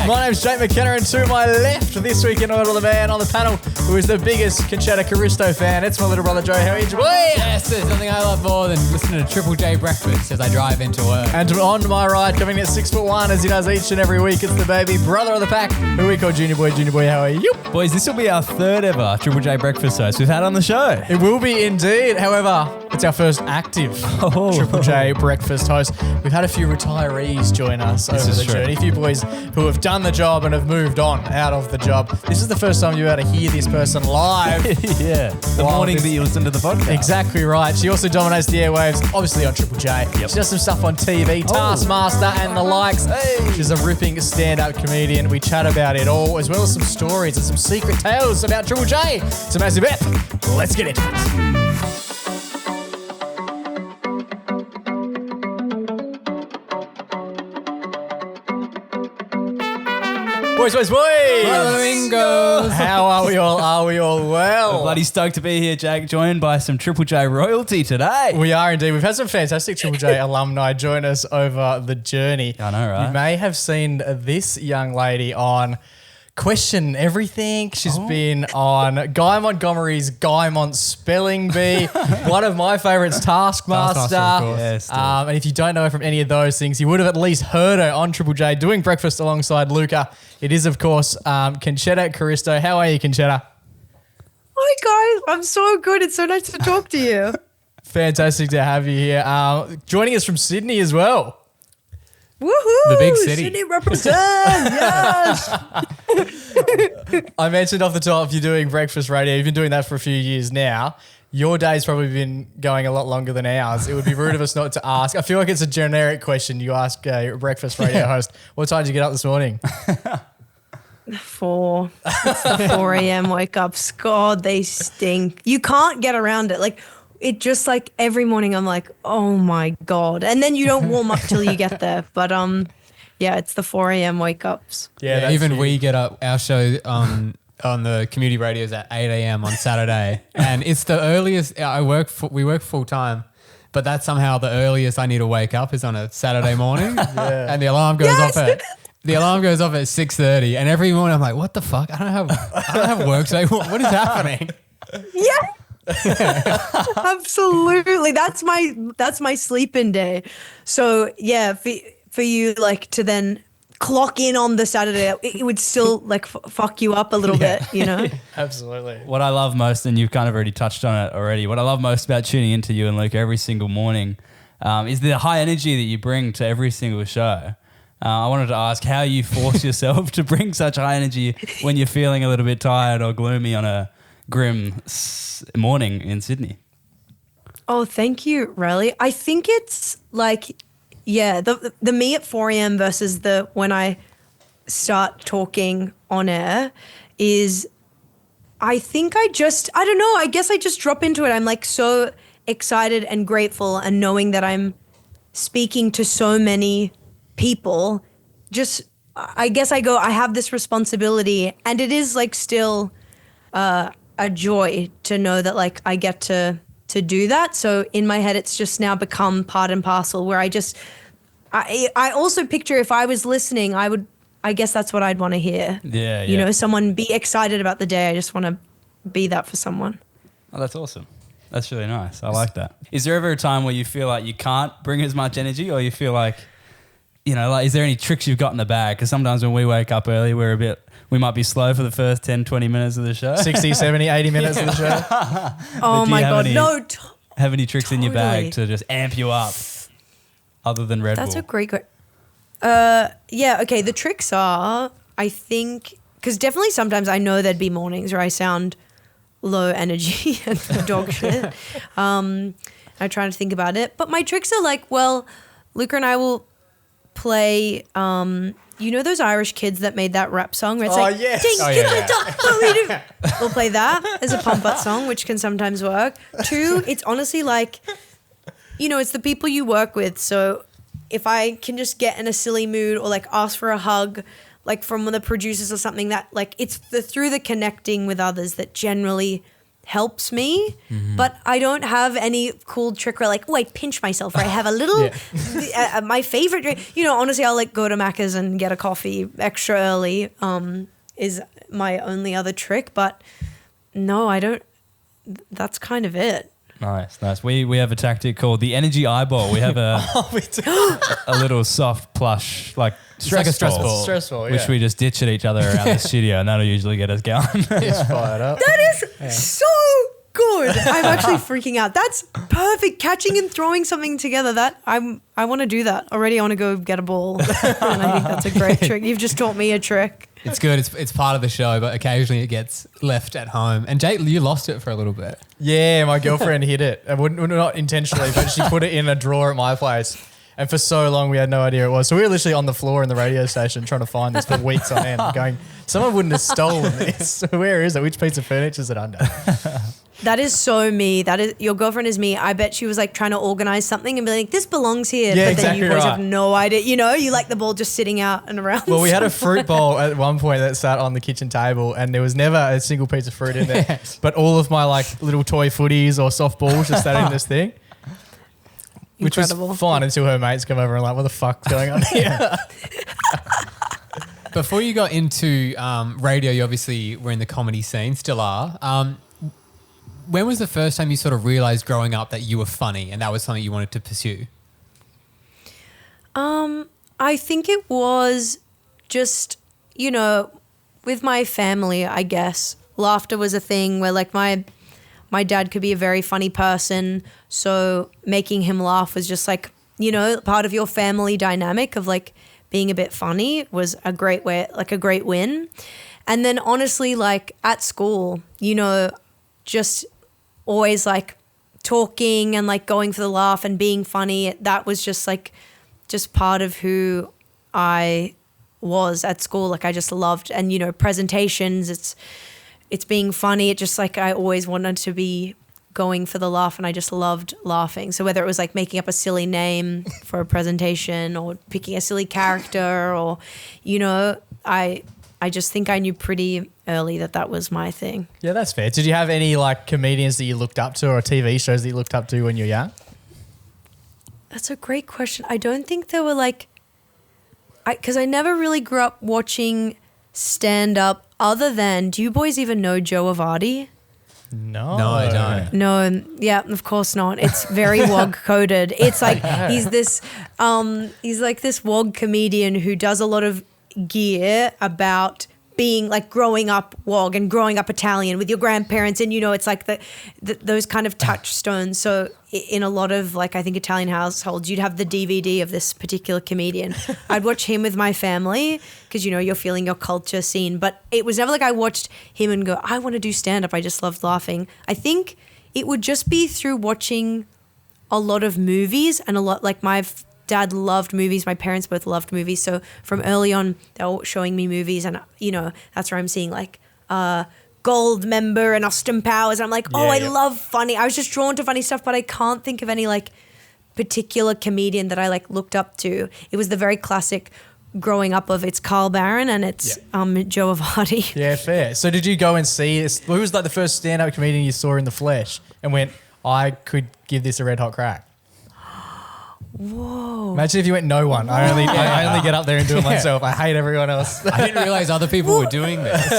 My name's Jake McKenna, and to my left this week in order, the man on the panel who is the biggest Concetta Caristo fan. It's my little brother Joe. How are you, boy? Yes, there's nothing I love more than listening to Triple J Breakfast as I drive into work. And on my right, coming at 6'1" as he does each and every week, it's the baby brother of the pack, who we call Junior Boy. Junior Boy, how are you? Boys, this will be our third ever Triple J breakfast host we've had on the show. It will be indeed. However, it's our first active Triple J breakfast host. We've had a few retirees join us over the journey. A few boys who have done the job and have moved on out of the job. This is the first time you're able to hear this person live. Yeah. The morning that you listen to the podcast. Exactly right. She also dominates the airwaves, obviously on Triple J. Yep. She does some stuff on TV, Taskmaster and the likes. Hey. She's a ripping standout comedian. We chat about it all, as well as some stories and some secret tales about Triple J. It's a massive ep. Let's get into it. Boys. Flamingos. How are we all? Are we all well? We're bloody stoked to be here, Jake, joined by some Triple J royalty today. We are indeed. We've had some fantastic Triple J alumni join us over the journey. I know, right? You may have seen this young lady on Question Everything. She's been on Guy Montgomery's Guy Mont Spelling Bee. One of my favourites, Taskmaster. Of course. Yes, And if you don't know her from any of those things, you would have at least heard her on Triple J doing breakfast alongside Luka. It is, of course, Concetta Caristo. How are you, Concetta? Hi, guys. I'm so good. It's so nice to talk to you. Fantastic to have you here. Joining us from Sydney as well. Woohoo! The big city. Sydney represent. Yes. I mentioned off the top, you're doing breakfast radio. You've been doing that for a few years now. Your day's probably been going a lot longer than ours. It would be rude of us not to ask. I feel like it's a generic question you ask your breakfast radio host. What time did you get up this morning? 4. It's the 4 a.m. wake ups. God, they stink. You can't get around it. Like, it just like every morning I'm like, oh my God. And then you don't warm up till you get there. But yeah, it's the 4 a.m. wake ups. Yeah, even we get up, our show on the community radios at 8 a.m. on Saturday. And it's the earliest we work full time, but that's somehow the earliest I need to wake up is on a Saturday morning. And the alarm goes off at 6:30. And every morning I'm like, what the fuck? I don't have work today. What is happening? Yeah. Absolutely. That's my sleep-in day. So yeah, for you like to then clock in on the Saturday, it would still like fuck you up a little bit, you know? Absolutely. What I love most, and you've kind of already touched on it already, what I love most about tuning into you and Luke every single morning is the high energy that you bring to every single show. I wanted to ask how you force yourself to bring such high energy when you're feeling a little bit tired or gloomy on a grim morning in Sydney. Oh, thank you, Riley. I think it's like, yeah, the me at 4 a.m. versus the when I start talking on air is, I think I don't know, I guess I just drop into it. I'm like so excited and grateful, and knowing that I'm speaking to so many people, just, I guess I have this responsibility, and it is like still a joy to know that like I get to do that. So in my head, it's just now become part and parcel where I also picture if I was listening, I guess that's what I'd want to hear. Yeah. You know, someone be excited about the day. I just want to be that for someone. Oh, that's awesome. That's really nice. I like that. Is there ever a time where you feel like you can't bring as much energy, or you feel like, you know, like, is there any tricks you've got in the bag? Because sometimes when we wake up early, we might be slow for the first 10, 20 minutes of the show. 60, 70, 80 minutes of the show. Oh my God. Have any tricks in your bag to just amp you up other than Red Bull? That's a great question. Yeah, okay. The tricks are, I think, because definitely sometimes I know there'd be mornings where I sound low energy and dog shit. I try to think about it. But my tricks are like, well, Luka and I will play, you know those Irish kids that made that rap song where it's like, yes. We'll play that as a pump up song, which can sometimes work. 2, it's honestly like, you know, it's the people you work with. So if I can just get in a silly mood or like ask for a hug, like from one of the producers or something, that like it's through the connecting with others that generally helps me, but I don't have any cool trick where like, oh, I pinch myself or I have a little, my favorite drink, you know, honestly, I'll like go to Macca's and get a coffee extra early is my only other trick, but no, I don't, that's kind of it. Nice. We have a tactic called the energy eyeball. We have a little soft plush, like stress ball. Stress ball, yeah. Which we just ditch at each other around the studio, and that'll usually get us going. It's fired up. That is so good. I'm actually freaking out. That's perfect. Catching and throwing something together. That I want to do that. Already I want to go get a ball. And I think that's a great trick. You've just taught me a trick. It's good. It's part of the show, but occasionally it gets left at home. And Jake, you lost it for a little bit. Yeah, my girlfriend hid it. Not intentionally, but she put it in a drawer at my place. And for so long, we had no idea it was. So we were literally on the floor in the radio station trying to find this for weeks on end, going, someone wouldn't have stolen this. Where is it? Which piece of furniture is it under? That is so me. That is your girlfriend is me. I bet she was like trying to organize something and be like, this belongs here. Yeah, but exactly then you boys right. have no idea. You know, you like the ball just sitting out and around. Well, we had a fruit bowl at one point that sat on the kitchen table and there was never a single piece of fruit in there. But all of my like little toy footies or soft balls just sat in this thing. Which Incredible. was fine until her mates come over and like, what the fuck's going on here? Before you got into radio, you obviously were in the comedy scene, still are. When was the first time you sort of realized growing up that you were funny and that was something you wanted to pursue? I think it was just, you know, with my family, I guess. Laughter was a thing where like my dad could be a very funny person. So making him laugh was just like, you know, part of your family dynamic of like being a bit funny was a great way, like a great win. And then honestly, like at school, you know, just always like talking and like going for the laugh and being funny. That was just like, just part of who I was at school. Like I just loved, and you know, presentations, it's being funny. It just like, I always wanted to be going for the laugh and I just loved laughing. So whether it was like making up a silly name for a presentation or picking a silly character or, you know, I just think I knew pretty early that was my thing. Yeah, that's fair. Did you have any like comedians that you looked up to or TV shows that you looked up to when you were young? That's a great question. I don't think there were like, because I never really grew up watching stand-up other than, do you boys even know Joe Avardi? No, I don't. No, yeah, of course not. It's very WOG coded. It's like he's like this WOG comedian who does a lot of gear about being like growing up WOG and growing up Italian with your grandparents, and you know, it's like those kind of touchstones. So in a lot of like, I think Italian households, you'd have the DVD of this particular comedian. I'd watch him with my family because, you know, you're feeling your culture scene, but it was never like I watched him and go, I want to do stand-up. I just loved laughing. I think it would just be through watching a lot of movies, and a lot, like my dad loved movies. My parents both loved movies. So from early on, they were showing me movies, and, you know, that's where I'm seeing like Goldmember and Austin Powers. And I'm like, I love funny. I was just drawn to funny stuff, but I can't think of any like particular comedian that I like looked up to. It was the very classic growing up of it's Carl Barron and it's Joe Avardi. Yeah, fair. So did you go and see this? Who was like the first stand-up comedian you saw in the flesh and went, I could give this a red hot crack? Whoa. Imagine if you went no one. I only get up there and do it myself. I hate everyone else. I didn't realize other people were doing this.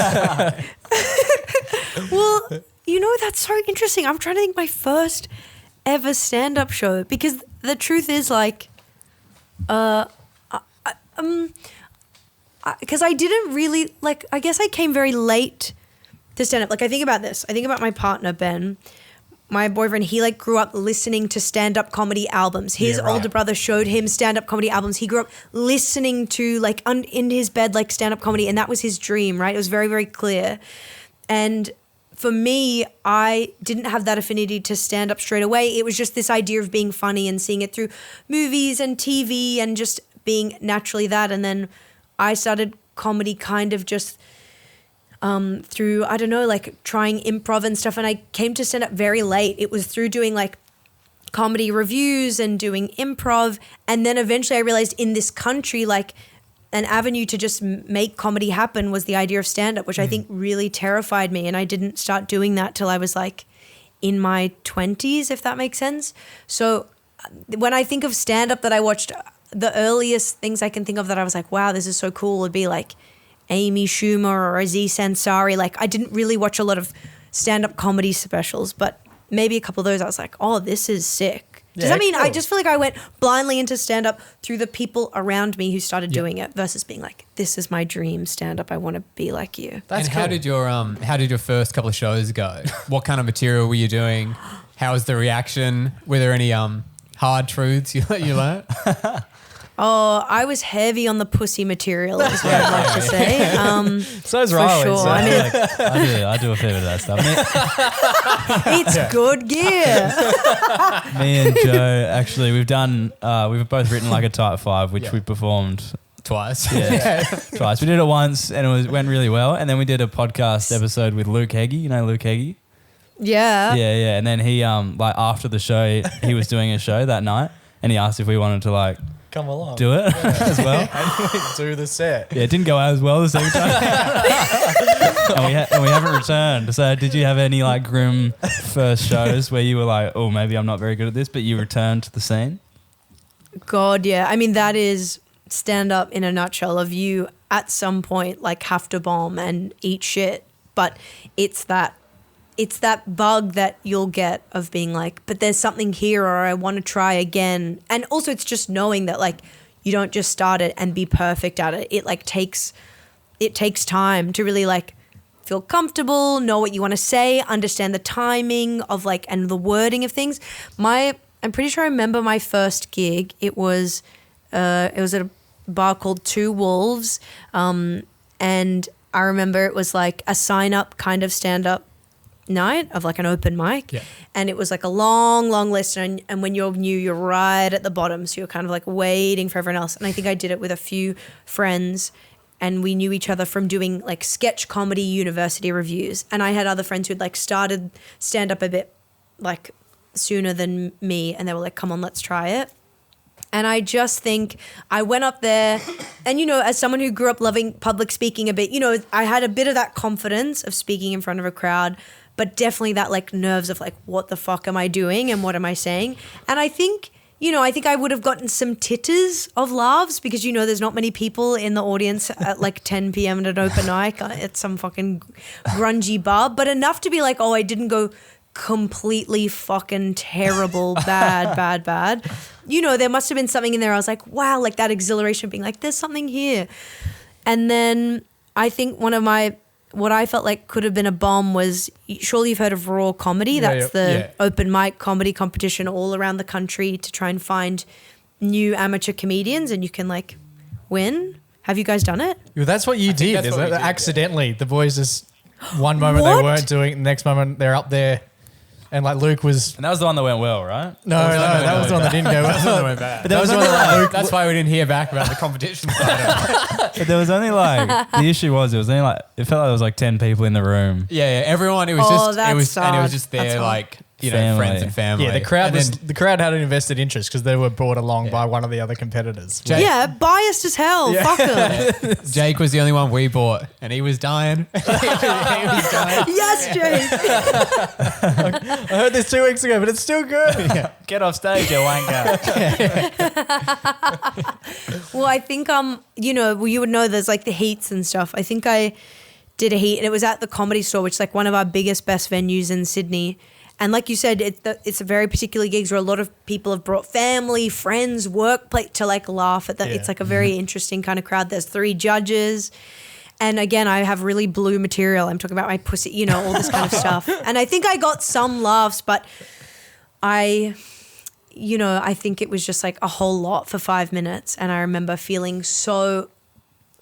Well, you know, that's so interesting. I'm trying to think my first ever stand-up show, because the truth is like, because I didn't really, like, I guess I came very late to stand-up. Like, I think about this. I think about my partner, Ben, my boyfriend. He like grew up listening to stand-up comedy albums. His older brother showed him stand-up comedy albums. He grew up listening to like in his bed, like stand-up comedy. And that was his dream, right? It was very, very clear. And for me, I didn't have that affinity to stand up straight away. It was just this idea of being funny and seeing it through movies and TV and just being naturally that. And then I started comedy kind of just through, I don't know, like trying improv and stuff. And I came to stand up very late. It was through doing like comedy reviews and doing improv. And then eventually I realized in this country, like an avenue to just make comedy happen was the idea of stand-up, which I think really terrified me. And I didn't start doing that till I was like in my 20s, if that makes sense. So when I think of stand-up that I watched, the earliest things I can think of that I was like, wow, this is so cool, would be like Amy Schumer or Aziz Ansari. Like, I didn't really watch a lot of stand-up comedy specials, but maybe a couple of those I was like, oh, this is sick. Does that mean, cool. I just feel like I went blindly into stand-up through the people around me who started doing it versus being like, this is my dream stand-up. I want to be like you. That's and cool. how did your first couple of shows go? What kind of material were you doing? How was the reaction? Were there any hard truths you learned? Oh, I was heavy on the pussy material, is what I'd like to say. So's for Riley. sure. So I mean, I do a fair bit of that stuff. it's good gear. Me and Joe, actually, we've both written like a type 5, which we performed Twice. twice. We did it once and went really well. And then we did a podcast episode with Luke Heggie. You know Luke Heggie? Yeah. Yeah. And then he, like after the show, he was doing a show that night and he asked if we wanted to like Come along. do it as well. Do the set. Yeah, it didn't go out as well the second time. and we haven't returned. So did you have any like grim first shows where you were like, oh, maybe I'm not very good at this, but you returned to the scene? God, yeah. I mean, that is stand-up in a nutshell of you at some point like have to bomb and eat shit. But it's that bug that you'll get of being like, but there's something here or I want to try again. And also it's just knowing that like you don't just start it and be perfect at it. It like takes time to really like feel comfortable, know what you want to say, understand the timing of like and the wording of things. I'm pretty sure I remember my first gig. It was at a bar called Two Wolves. And I remember it was like a sign up kind of stand up night of like an open mic, and it was like a long list, and when you're new you're right at the bottom, so you're kind of like waiting for everyone else. And I think I did it with a few friends, and we knew each other from doing like sketch comedy university reviews, and I had other friends who'd like started stand up a bit like sooner than me, and they were like, come on, let's try it. And I just think I went up there and, you know, as someone who grew up loving public speaking a bit, you know, I had a bit of that confidence of speaking in front of a crowd, but definitely that like nerves of like, what the fuck am I doing and what am I saying? And I think I would have gotten some titters of laughs because, you know, there's not many people in the audience at like 10 p.m. at an open mic at some fucking grungy bar, but enough to be like, oh, I didn't go completely fucking terrible, bad. You know, there must have been something in there. I was like, wow, like that exhilaration of being like, there's something here. And then I think what I felt like could have been a bomb was, surely you've heard of Raw Comedy. That's the open mic comedy competition all around the country to try and find new amateur comedians and you can like win. Have you guys done it? Well, that's what you did, isn't it? Accidentally. The boys just, one moment they weren't doing it, the next moment they're up there. And like Luke was... And that was the one that went well, right? No, that was the one that didn't go well. That went bad. But that was the one that like Luke... That's why we didn't hear back about the competition side of it. But there was only like... The issue was, it felt like there was like 10 people in the room. Yeah, everyone, it was just there like, you know, Family. friends and family. Yeah, the crowd had an invested interest because they were brought along by one of the other competitors. Yeah, biased as hell. Fuck them. Jake was the only one we bought and he was dying. Yes, Jake. I heard this 2 weeks ago, but it's still good. Get off stage, you wanker. Well, I think you would know there's like the heats and stuff. I think I did a heat and it was at the Comedy Store, which is like one of our biggest, best venues in Sydney. And like you said, it's a very particular gigs where a lot of people have brought family, friends, workplace to like laugh at that. Yeah. It's like a very interesting kind of crowd. There's 3 judges. And again, I have really blue material. I'm talking about my pussy, you know, all this kind of stuff. And I think I got some laughs, but I think it was just like a whole lot for 5 minutes. And I remember feeling so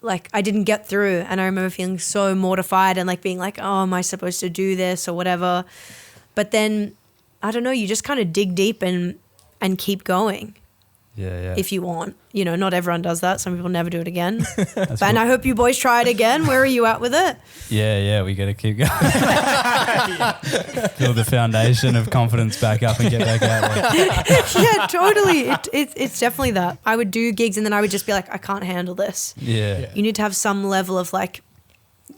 like I didn't get through. And I remember feeling so mortified and like being like, oh, am I supposed to do this or whatever? But then, I don't know, you just kind of dig deep and keep going. Yeah. if you want. You know, not everyone does that. Some people never do it again. That's And cool. I hope you boys try it again. Where are you at with it? Yeah, we got to keep going. Build the foundation of confidence back up and get back out there. Yeah, totally. It's definitely that. I would do gigs and then I would just be like, I can't handle this. Yeah. You need to have some level of like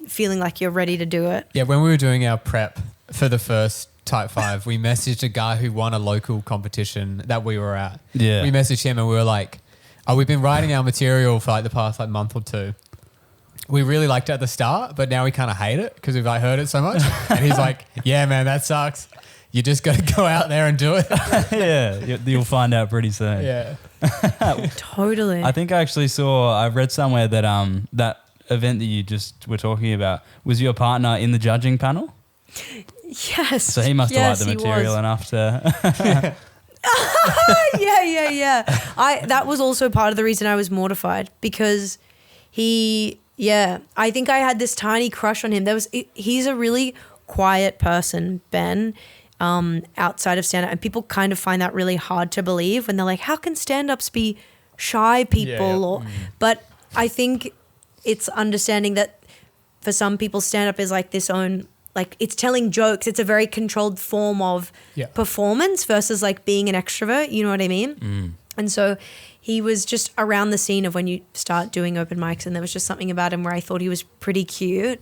feeling like you're ready to do it. Yeah, when we were doing our prep for the first Type 5, we messaged a guy who won a local competition that we were at. Yeah. We messaged him and we were like, oh, we've been writing our material for like the past like month or two. We really liked it at the start, but now we kind of hate it because we've like heard it so much. And he's like, yeah, man, that sucks. You just got to go out there and do it. Yeah, you'll find out pretty soon. Yeah. Totally. I think I actually I read somewhere that that event that you just were talking about was your partner in the judging panel. Yes. So he must have liked the material enough to. Yeah. That was also part of the reason I was mortified because I think I had this tiny crush on him. He's a really quiet person, Ben, outside of stand-up, and people kind of find that really hard to believe when they're like, how can stand-ups be shy people? But I think it's understanding that for some people stand-up is like this own, like it's telling jokes. It's a very controlled form of performance versus like being an extrovert. You know what I mean? And so he was just around the scene of when you start doing open mics, and there was just something about him where I thought he was pretty cute.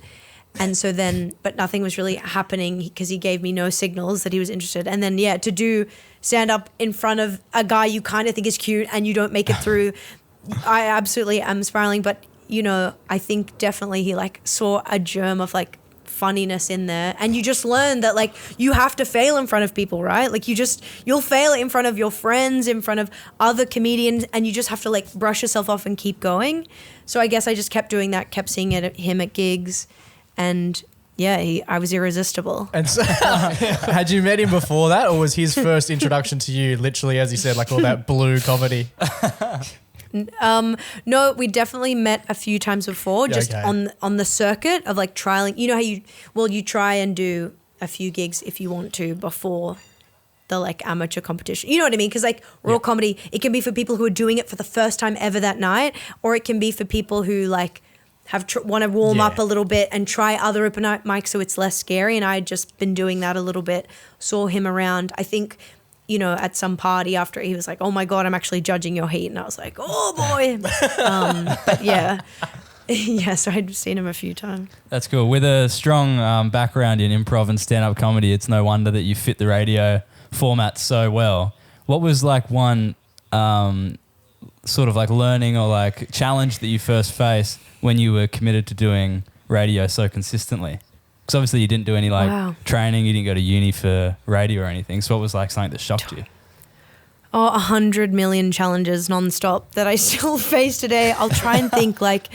And so then, but nothing was really happening because he gave me no signals that he was interested. And then, to do stand up in front of a guy you kind of think is cute and you don't make it through, I absolutely am spiraling. But, you know, I think definitely he like saw a germ of like funniness in there, and you just learn that like you have to fail in front of people, right? Like you'll fail in front of your friends, in front of other comedians, and you just have to like brush yourself off and keep going. So I guess I just kept doing that, kept seeing him at gigs, and I was irresistible. And so, had you met him before that, or was his first introduction to you literally, as he said, like all that blue comedy? No, we definitely met a few times before, just on the circuit of like trialing. You know how you try and do a few gigs if you want to before the like amateur competition. You know what I mean? Because like raw comedy, it can be for people who are doing it for the first time ever that night, or it can be for people who like have want to warm up a little bit and try other open mics so it's less scary. And I had just been doing that a little bit, saw him around. I think, you know, at some party after, he was like, oh my God, I'm actually judging your heat. And I was like, oh boy. But so I'd seen him a few times. That's cool. With a strong background in improv and stand-up comedy, it's no wonder that you fit the radio format so well. What was like one sort of like learning or like challenge that you first faced when you were committed to doing radio so consistently? Because obviously you didn't do any like training, you didn't go to uni for radio or anything. So what was like something that shocked you? 100 million challenges nonstop that I still face today. I'll try and think like,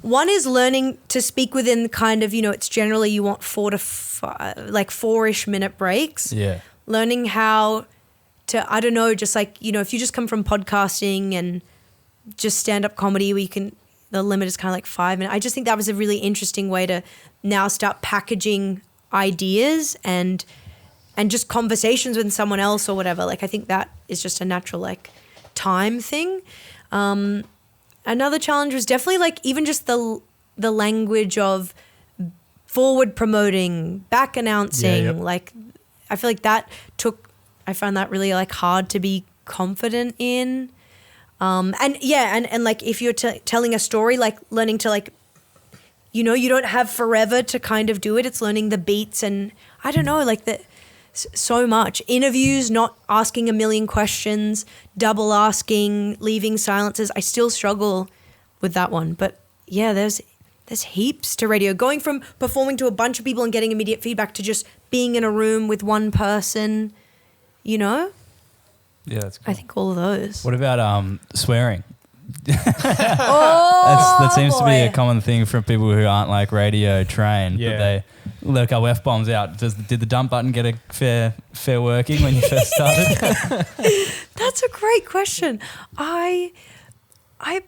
one is learning to speak within kind of, you know, it's generally you want 4 to 5, like 4-ish minute breaks. Yeah. Learning how to, I don't know, just like, you know, if you just come from podcasting and just stand-up comedy where you can, the limit is kind of like 5 minutes. I just think that was a really interesting way to now start packaging ideas and just conversations with someone else or whatever. Like I think that is just a natural like time thing. Another challenge was definitely like even just the language of forward promoting, back announcing. Like I feel like I found that really like hard to be confident in. And like if you're telling a story, like learning to like, you know, you don't have forever to kind of do it. It's learning the beats and I don't know, like so much. Interviews, not asking a million questions, double asking, leaving silences. I still struggle with that one. But yeah, there's heaps to radio. Going from performing to a bunch of people and getting immediate feedback to just being in a room with one person, you know? Yeah, that's cool. I think all of those. What about swearing? Oh, that seems to be a common thing from people who aren't like radio trained. Yeah. But they let a couple F-bombs out. Did the dump button get a fair working when you first started? That's a great question. I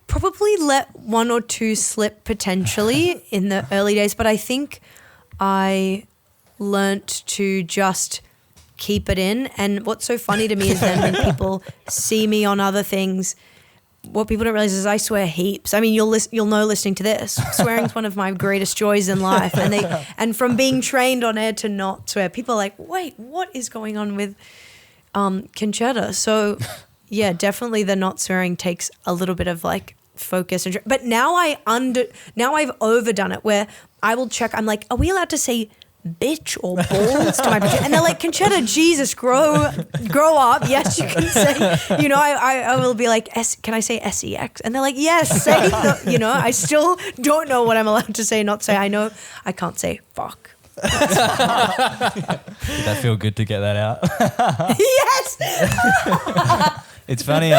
probably let 1 or 2 slip potentially in the early days, but I think I learnt to just keep it in. And what's so funny to me is then when people see me on other things, what people don't realize is I swear heaps. I mean, you'll know listening to this. Swearing's one of my greatest joys in life. And from being trained on air to not swear, people are like, wait, what is going on with Concetta? So yeah, definitely the not swearing takes a little bit of like focus. But now I've overdone it where I will check. I'm like, are we allowed to say bitch or balls to my producer? And they're like, Concetta, Jesus, grow up. Yes, you can say, you know, I will be like, can I say sex? And they're like, yes, say you know, I still don't know what I'm allowed to say, not say. I know I can't say fuck. Did that feel good to get that out? Yes. It's funny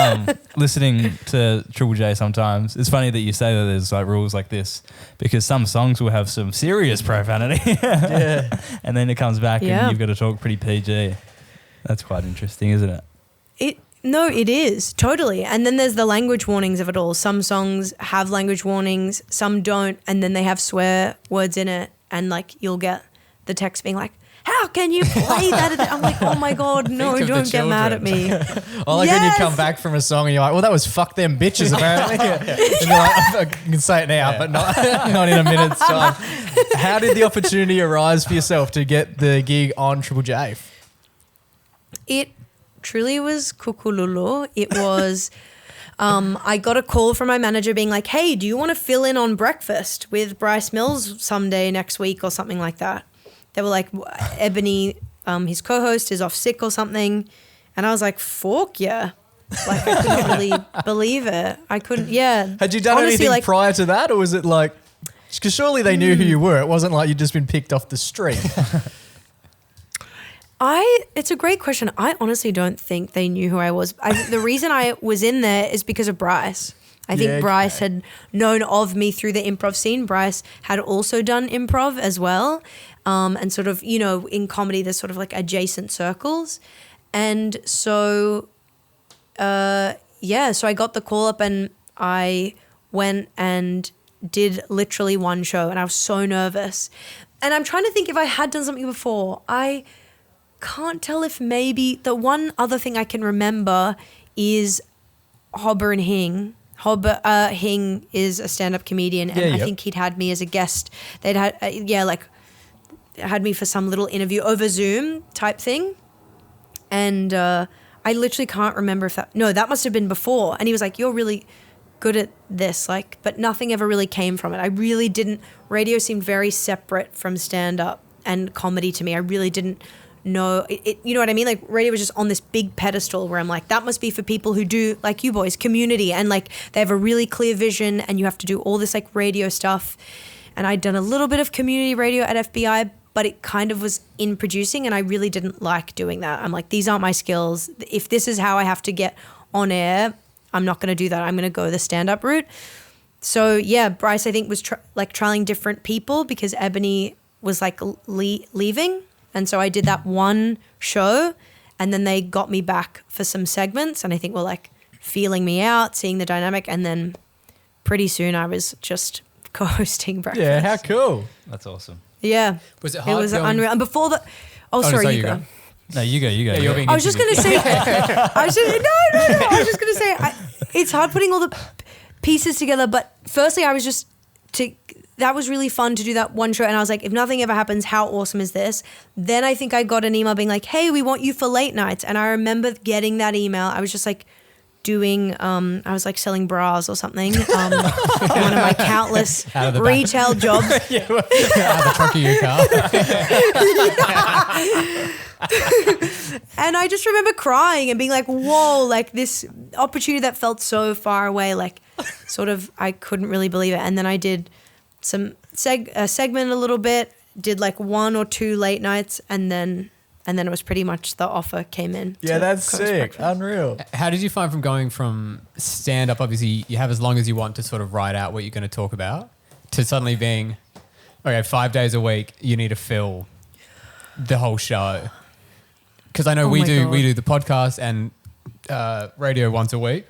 listening to Triple J sometimes. It's funny that you say that there's like rules like this because some songs will have some serious profanity. Yeah. And then it comes back and you've got to talk pretty PG. That's quite interesting, isn't it? No, it is. Totally. And then there's the language warnings of it all. Some songs have language warnings, some don't, and then they have swear words in it and like you'll get the text being like, how can you play that? I'm like, oh my God, no, don't get mad at me. I like when you come back from a song and you're like, well, that was fuck them bitches apparently. And you're like, I can say it now, but not in a minute's time. How did the opportunity arise for yourself to get the gig on Triple J? It truly was kukululu. It was, I got a call from my manager being like, hey, do you want to fill in on breakfast with Bryce Mills someday next week or something like that? They were like, Ebony, his co-host is off sick or something. And I was like, fuck yeah. Like I couldn't really believe it. I couldn't, yeah. Had you done anything like, prior to that or was it like, because surely they knew who you were. It wasn't like you'd just been picked off the street. It's a great question. I honestly don't think they knew who I was. The reason I was in there is because of Bryce. I think Bryce had known of me through the improv scene. Bryce had also done improv as well. And sort of, you know, in comedy, there's sort of like adjacent circles. And so, so I got the call up and I went and did literally one show and I was so nervous. And I'm trying to think if I had done something before. I can't tell if maybe the one other thing I can remember is Hobber and Hing. Hing is a stand-up comedian and I think he'd had me as a guest. They'd had, had me for some little interview over Zoom type thing. And I literally can't remember if that must have been before. And he was like, you're really good at this, like, but nothing ever really came from it. I really didn't, radio seemed very separate from stand-up and comedy to me. I really didn't know it, you know what I mean? Like radio was just on this big pedestal where I'm like, that must be for people who do, like you boys, community, and like they have a really clear vision and you have to do all this like radio stuff. And I'd done a little bit of community radio at FBI, but it kind of was in producing and I really didn't like doing that. I'm like, these aren't my skills. If this is how I have to get on air, I'm not going to do that. I'm going to go the stand-up route. So yeah, Bryce I think was trialing different people because Ebony was like leaving. And so I did that one show and then they got me back for some segments and I think were like feeling me out, seeing the dynamic, and then pretty soon I was just co-hosting breakfast. Yeah, how cool. That's awesome. Yeah. Was it hard? It was unreal. And before that, sorry, you go. No, you go. Yeah, I was just going to say, I was just going to say, it's hard putting all the pieces together. But firstly, that was really fun to do that one show. And I was like, if nothing ever happens, how awesome is this? Then I think I got an email being like, hey, we want you for late nights. And I remember getting that email. I was just like doing, I was like selling bras or something. One of my countless retail jobs. Out of the trunk of your car. And I just remember crying and being like, whoa, like this opportunity that felt so far away, like sort of, I couldn't really believe it. And then I did some segment a little bit, did like 1 or 2 late nights, and then it was pretty much the offer came in. Yeah, that's sick. Unreal. How did you find from going from stand-up, obviously you have as long as you want to sort of write out what you're going to talk about, to suddenly being, okay, 5 days a week, you need to fill the whole show? Because I know we do the podcast and radio once a week,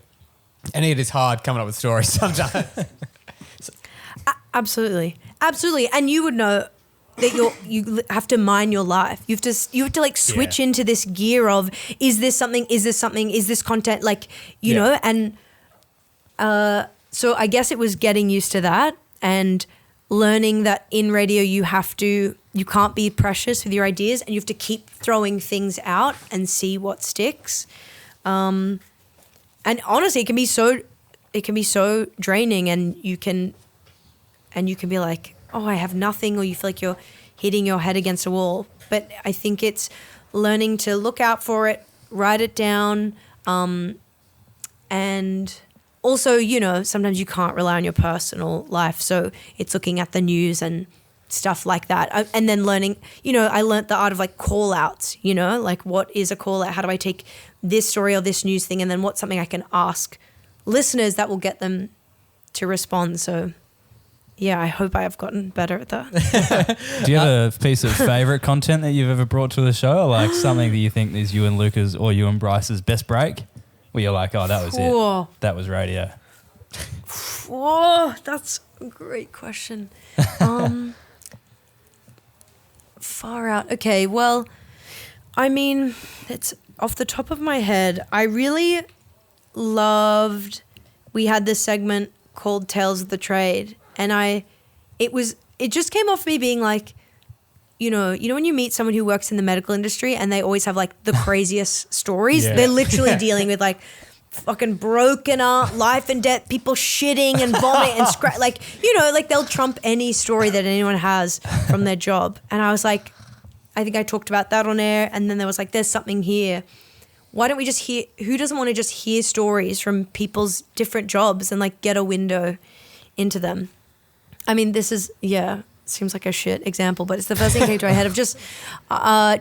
and it is hard coming up with stories sometimes. Absolutely. And you would know, that you have to mine your life. You have to like switch into this gear of, is this something? Is this content? Like, you know, and so I guess it was getting used to that and learning that in radio you can't be precious with your ideas and you have to keep throwing things out and see what sticks. And honestly, it can be so draining, and you can be like, oh, I have nothing, or you feel like you're hitting your head against a wall. But I think it's learning to look out for it, write it down, and also, you know, sometimes you can't rely on your personal life. So it's looking at the news and stuff like that. And then learning, you know, I learned the art of like call outs, you know, like what is a call out? How do I take this story or this news thing? And then what's something I can ask listeners that will get them to respond. So yeah, I hope I have gotten better at that. Do you have a piece of favorite content that you've ever brought to the show, or like something that you think is you and Luka's or you and Bryce's best break? Where you're like, oh, that was it. That was radio. Whoa, that's a great question. Far out. Okay, well, I mean, it's off the top of my head. I really loved, we had this segment called Tales of the Trade, and it just came off me being like, you know when you meet someone who works in the medical industry and they always have like the craziest stories. They're literally dealing with like fucking broken life and death, people shitting and vomiting and like, you know, like they'll trump any story that anyone has from their job. And I was like, I think I talked about that on air, and then there was like, there's something here. Why don't we just hear, who doesn't want to just hear stories from people's different jobs and like get a window into them? I mean, this is, seems like a shit example, but it's the first thing that came to my head of just a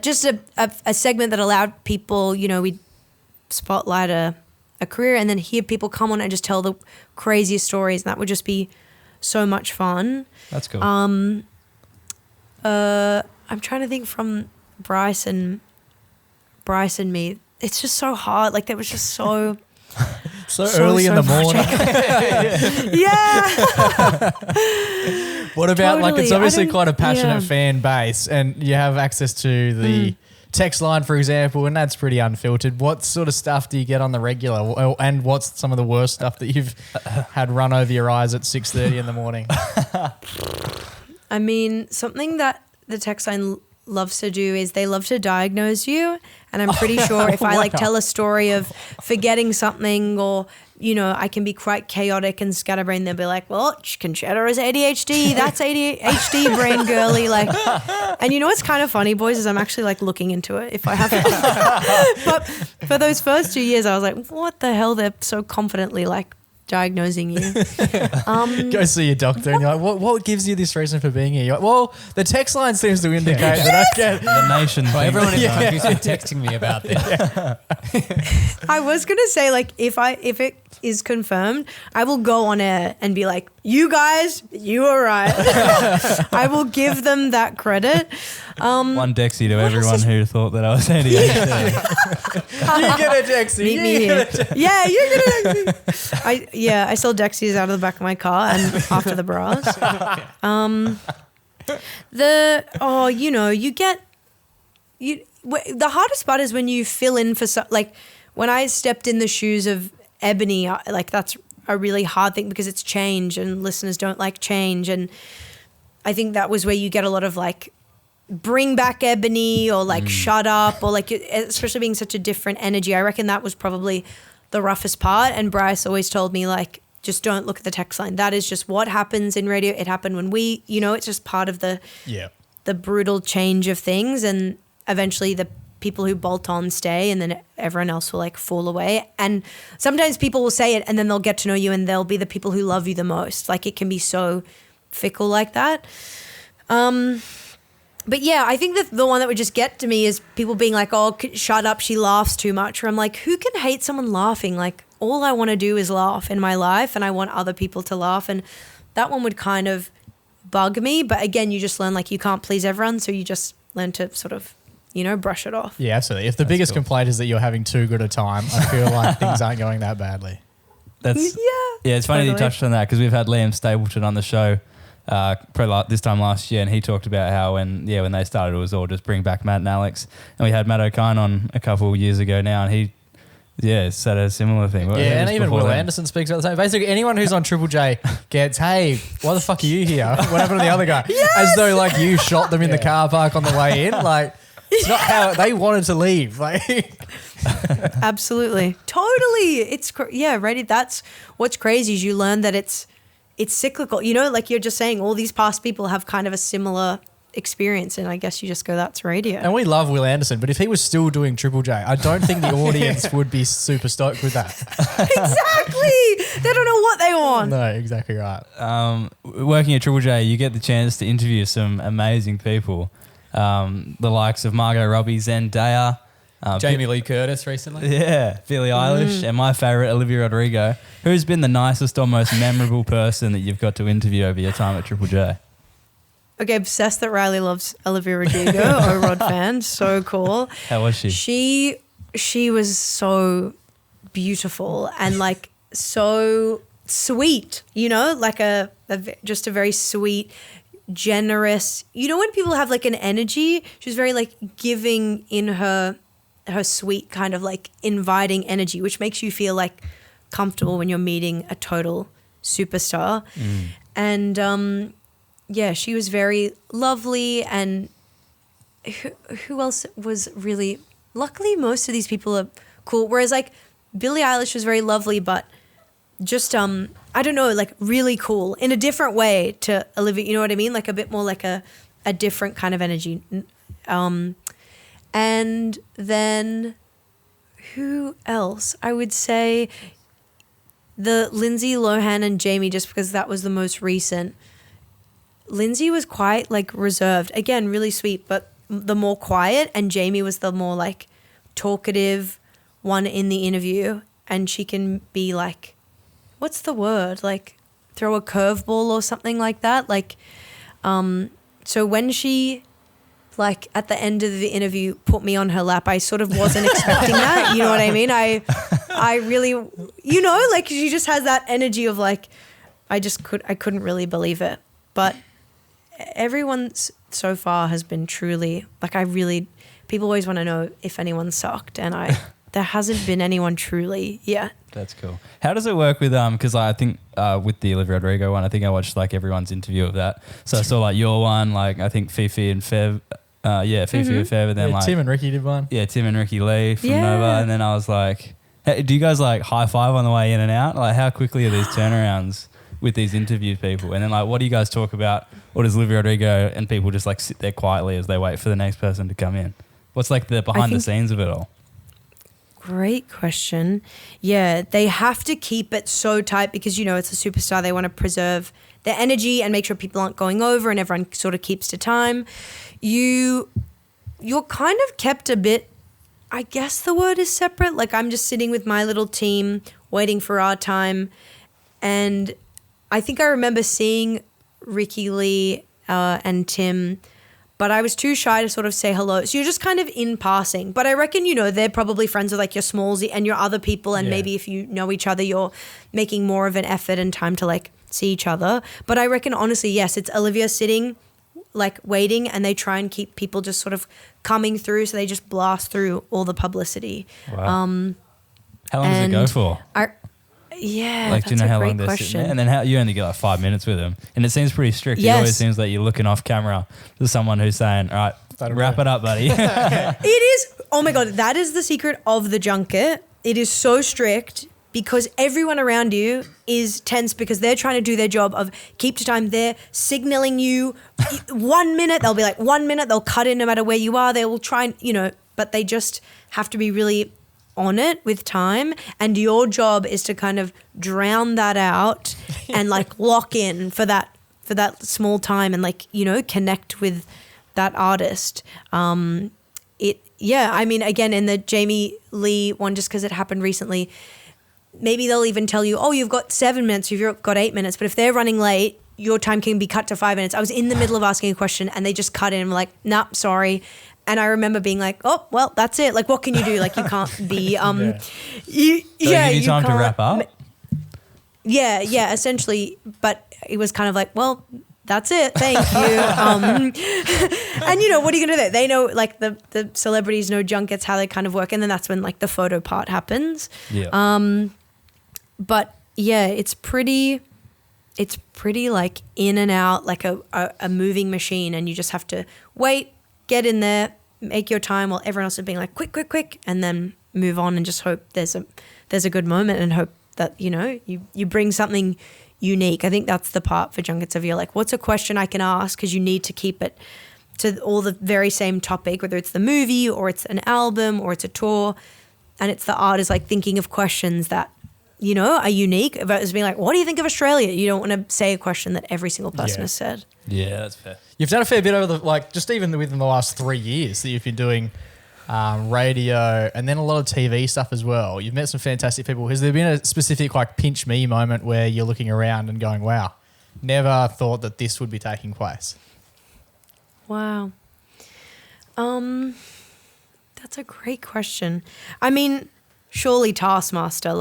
segment that allowed people, you know, we'd spotlight a career and then hear people come on and just tell the craziest stories, and that would just be so much fun. That's cool. I'm trying to think from Bryce and me. It's just so hard. Like, that was just so early in the morning. What about like, it's obviously quite a passionate fan base, and you have access to the text line, for example, and that's pretty unfiltered. What sort of stuff do you get on the regular, and what's some of the worst stuff that you've had run over your eyes at 6:30 in the morning? I mean, something that the text line loves to do is they love to diagnose you, and I'm pretty sure if I like tell a story of forgetting something, or you know, I can be quite chaotic and scatterbrained, they'll be like, well, Concetta has ADHD, that's ADHD brain girly, like. And you know what's kind of funny, boys, is I'm actually like looking into it if I have to. But for those first 2 years I was like, what the hell, they're so confidently like diagnosing you. Go see your doctor and you're like, what gives you this reason for being here? You're like, well, the text line seems to indicate that I get the nation. Well, everyone in the country's been texting me about this. I was gonna say, like, if it is confirmed, I will go on air and be like, you guys, you are right. I will give them that credit. One Dexy to everyone who thought that I was ADHD. You get a Dexy. Meet me here. Yeah, you get a Dexy. I sell Dexies out of the back of my car and after the bras. The hardest part is when you fill in for like when I stepped in the shoes of Ebony, like that's a really hard thing because it's change and listeners don't like change, and I think that was where you get a lot of like bring back Ebony or like shut up, or like especially being such a different energy. I reckon that was probably the roughest part, and Bryce always told me like, just don't look at the text line. That is just what happens in radio. It happened when we, you know, it's just part of the brutal change of things, and eventually the people who bolt on stay, and then everyone else will like fall away. And sometimes people will say it and then they'll get to know you and they'll be the people who love you the most. Like, it can be so fickle like that. But yeah, I think that the one that would just get to me is people being like, oh, shut up, she laughs too much. Or I'm like, who can hate someone laughing? Like, all I want to do is laugh in my life, and I want other people to laugh. And that one would kind of bug me. But again, you just learn like you can't please everyone. So you just learn to sort of, you know, brush it off. Yeah, absolutely. If the biggest complaint is that you're having too good a time, I feel like things aren't going that badly. It's funny that you touched on that, because we've had Liam Stapleton on the show probably this time last year, and he talked about how when they started, it was all just bring back Matt and Alex. And we had Matt O'Kine on a couple of years ago now, and he said a similar thing. Yeah, and even Will Anderson speaks about the same. Basically, anyone who's on Triple J gets, hey, why the fuck are you here? What happened to the other guy? Yes! As though like you shot them in the car park on the way in. Like, it's not how they wanted to leave. Like, absolutely, totally. It's ready. That's what's crazy is you learn that it's cyclical. You know, like you're just saying, all these past people have kind of a similar experience, and I guess you just go, that's radio. And we love Will Anderson, but if he was still doing Triple J, I don't think the audience would be super stoked with that. Exactly. They don't know what they want. No, exactly right. Working at Triple J, you get the chance to interview some amazing people. The likes of Margot Robbie, Zendaya, Jamie Lee Curtis recently. Yeah, Billie Eilish, and my favourite, Olivia Rodrigo. Who's been the nicest or most memorable person that you've got to interview over your time at Triple J? Okay, obsessed that Riley loves Olivia Rodrigo, O-Rod fan. So cool. How was she? She was so beautiful and like so sweet, you know, like just a very sweet, generous, you know, when people have like an energy, she was very like giving in her sweet kind of like inviting energy, which makes you feel like comfortable when you're meeting a total superstar. And yeah, she was very lovely. And who else was really, luckily most of these people are cool. Whereas like Billie Eilish was very lovely, but just, I don't know, like really cool in a different way to Olivia, you know what I mean? Like a bit more like a different kind of energy. And then who else? I would say the Lindsay Lohan and Jamie, just because that was the most recent. Lindsay was quite like reserved, again, really sweet, but the more quiet, and Jamie was the more like talkative one in the interview. And she can be like, what's the word? Like throw a curveball or something like that. Like, so when she like at the end of the interview put me on her lap, I sort of wasn't expecting that. You know what I mean? I really, you know, like she just has that energy of like, I couldn't really believe it. But everyone so far has been truly, like people always want to know if anyone sucked, and there hasn't been anyone truly yet. That's cool. How does it work with because I think with the Olivia Rodrigo one, I think I watched like everyone's interview of that. So I saw like your one, like I think Fifi and Fev, Fifi and Fev, and then like Tim and Ricky did one. Yeah, Tim and Ricky Lee from Nova, and then I was like, hey, do you guys like high five on the way in and out? Like how quickly are these turnarounds with these interview people? And then like what do you guys talk about? Or does Olivia Rodrigo and people just like sit there quietly as they wait for the next person to come in? What's like the behind the scenes of it all? Great question. Yeah, they have to keep it so tight because, you know, it's a superstar. They want to preserve their energy and make sure people aren't going over and everyone sort of keeps to time. You're kind of kept a bit, I guess the word is separate. Like I'm just sitting with my little team waiting for our time. And I think I remember seeing Ricky Lee and Tim, but I was too shy to sort of say hello. So you're just kind of in passing. But I reckon, you know, they're probably friends with like your Smallsy and your other people. And maybe if you know each other, you're making more of an effort and time to like see each other. But I reckon, honestly, yes, it's Olivia sitting like waiting, and they try and keep people just sort of coming through. So they just blast through all the publicity. Wow. How long does it go for? Yeah, like, that's do you know how a long great they're question. sitting there? And then how you only get like 5 minutes with them, and it seems pretty strict. Yes. It always seems like you're looking off camera to someone who's saying, "All right, wrap it up, buddy." It is. Oh my God, that is the secret of the junket. It is so strict because everyone around you is tense because they're trying to do their job of keep to time. They're signaling you 1 minute. They'll be like 1 minute. They'll cut in no matter where you are. They will try and, you know, but they just have to be really on it with time, and your job is to kind of drown that out and like lock in for that small time and like, you know, connect with that artist. I mean, again, in the Jamie Lee one, just because it happened recently, maybe they'll even tell you, oh, you've got 7 minutes, you've got 8 minutes, but if they're running late, your time can be cut to 5 minutes. I was in the middle of asking a question and they just cut in and were like, nah, sorry. And I remember being like, oh, well, that's it. Like, what can you do? Like, you can't be, you need time to wrap up? Yeah, essentially. But it was kind of like, well, that's it. Thank you. And you know, what are you gonna do? They know, like the celebrities know junkets, how they kind of work, and then that's when like the photo part happens. Yeah. But yeah, it's pretty like in and out, like a moving machine, and you just have to wait, get in there, make your time while everyone else is being like quick, and then move on and just hope there's a good moment and hope that, you know, you bring something unique. I think that's the part for junkets of, you're like, what's a question I can ask? Because you need to keep it to all the very same topic, whether it's the movie or it's an album or it's a tour. And it's the art is like thinking of questions that, you know, are unique versus being like, what do you think of Australia? You don't want to say a question that every single person has said. Yeah, that's fair. You've done a fair bit over the, like, just even within the last 3 years that you've been doing radio and then a lot of TV stuff as well. You've met some fantastic people. Has there been a specific like pinch me moment where you're looking around and going, wow, never thought that this would be taking place? Wow. That's a great question. I mean, surely Taskmaster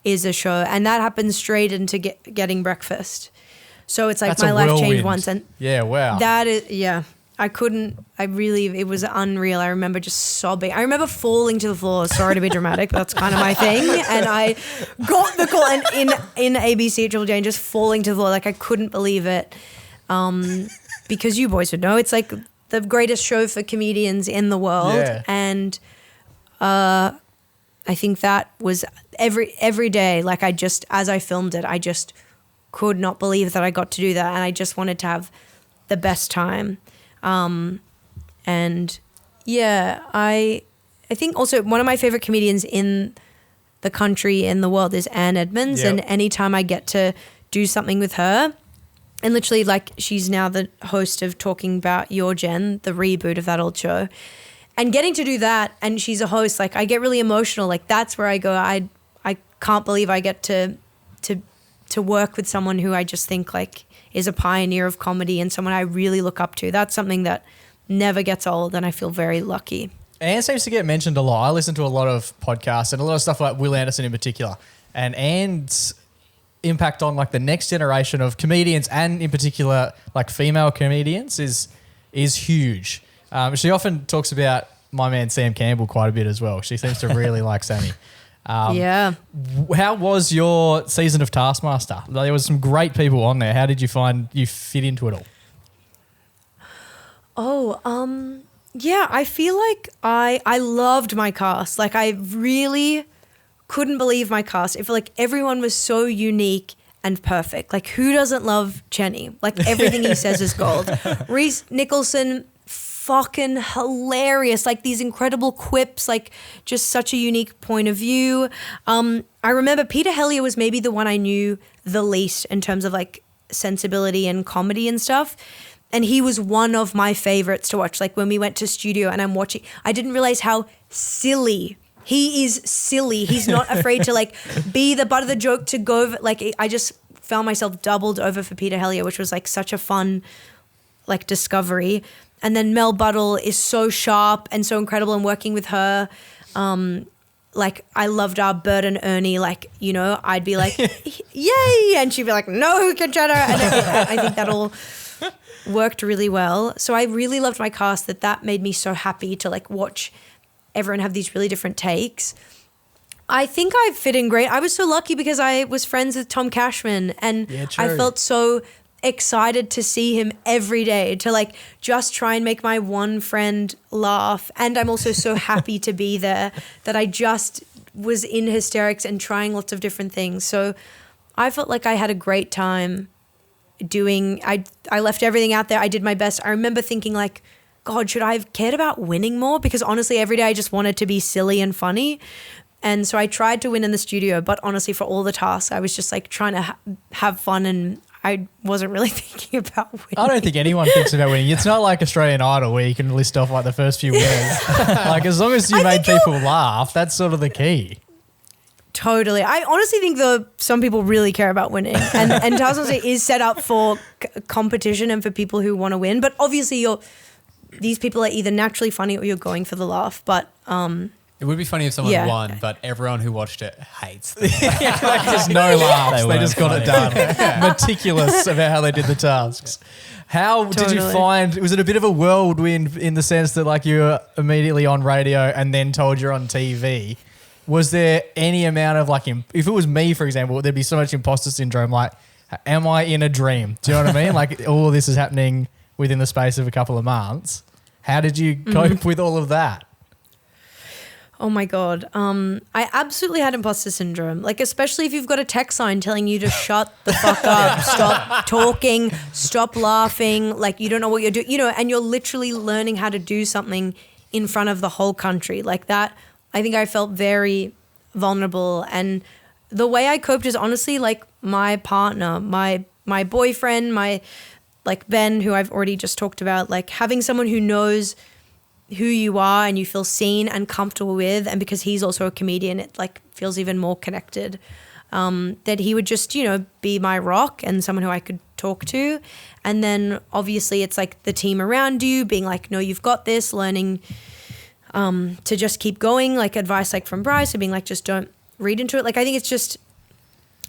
is a show, and that happens straight into getting breakfast. So it's like That's my a life whirlwind. changed once, and wow. that is it was unreal. I remember just sobbing. I remember falling to the floor. Sorry to be dramatic, but that's kind of my thing. And I got the call in ABC at Triple J and just falling to the floor. Like I couldn't believe it. Because you boys would know, it's like the greatest show for comedians in the world. Yeah. And I think that was every day. Like as I filmed it, I just could not believe that I got to do that. And I just wanted to have the best time. And yeah, I think also one of my favorite comedians in the country, in the world, is Ann Edmonds. Yep. And anytime I get to do something with her, and literally like she's now the host of Talking About Your Gen, the reboot of that old show, and getting to do that, and she's a host, like I get really emotional. Like that's where I go, I can't believe I get to work with someone who I just think like is a pioneer of comedy and someone I really look up to. That's something that never gets old, and I feel very lucky. Anne seems to get mentioned a lot. I listen to a lot of podcasts and a lot of stuff like Will Anderson in particular. And Anne's impact on like the next generation of comedians and in particular like female comedians is huge. She often talks about my man Sam Campbell quite a bit as well. She seems to really like Sammy. Yeah. How was your season of Taskmaster? There was some great people on there. How did you find you fit into it all? Yeah, I feel like I loved my cast. Like I really couldn't believe my cast. I feel like everyone was so unique and perfect. Like who doesn't love Chenny? Like everything he says is gold. Reese Nicholson, fucking hilarious. Like these incredible quips, like just such a unique point of view. I remember Peter Hellier was maybe the one I knew the least in terms of like sensibility and comedy and stuff. And he was one of my favorites to watch. Like when we went to studio and I'm watching, I didn't realize how silly he is. Silly. He's not afraid to like be the butt of the joke, to go over. Like I just found myself doubled over for Peter Hellier, which was like such a fun like discovery. And then Mel Buttle is so sharp and so incredible, and working with her, like I loved our Bert and Ernie. Like, you know, I'd be like, yay, and she'd be like, no, Concetta. And I think that all worked really well. So I really loved my cast. That made me so happy to like watch everyone have these really different takes. I think I fit in great. I was so lucky because I was friends with Tom Cashman, and I felt so excited to see him every day, to like just try and make my one friend laugh. And I'm also so happy to be there that I just was in hysterics and trying lots of different things. So I felt like I had a great time doing, I left everything out there. I did my best. I remember thinking like, God, should I have cared about winning more? Because honestly, every day I just wanted to be silly and funny. And so I tried to win in the studio, but honestly for all the tasks, I was just like trying to have fun, and I wasn't really thinking about winning. I don't think anyone thinks about winning. It's not like Australian Idol where you can list off like the first few winners. Like as long as you made people laugh, that's sort of the key. Totally. I honestly think some people really care about winning, and Taskmaster is set up for competition and for people who want to win. But obviously these people are either naturally funny or you're going for the laugh. But It would be funny if someone Yeah. won, but everyone who watched it hates them. Just no laughs. They weren't just got it done. Meticulous about how they did the tasks. How did you Totally. find, was it a bit of a whirlwind in the sense that like you were immediately on radio and then told you're on TV? Was there any amount of like, if it was me, for example, there'd be so much imposter syndrome. Like, am I in a dream? Do you know what I mean? Like all of this is happening within the space of a couple of months. How did you cope with all of that? Oh my God. I absolutely had imposter syndrome. Like, especially if you've got a text sign telling you to shut the fuck up, stop talking, stop laughing. Like, you don't know what you're doing, and you're literally learning how to do something in front of the whole country. Like that, I think I felt very vulnerable. And the way I coped is honestly like my partner, my boyfriend, like Ben, who I've already just talked about, like having someone who knows who you are and you feel seen and comfortable with, and because he's also a comedian, it like feels even more connected. That he would just, be my rock and someone who I could talk to. And then obviously it's like the team around you being like, no, you've got this, learning to just keep going, like advice like from Bryce, so being like, just don't read into it. Like I think it's just,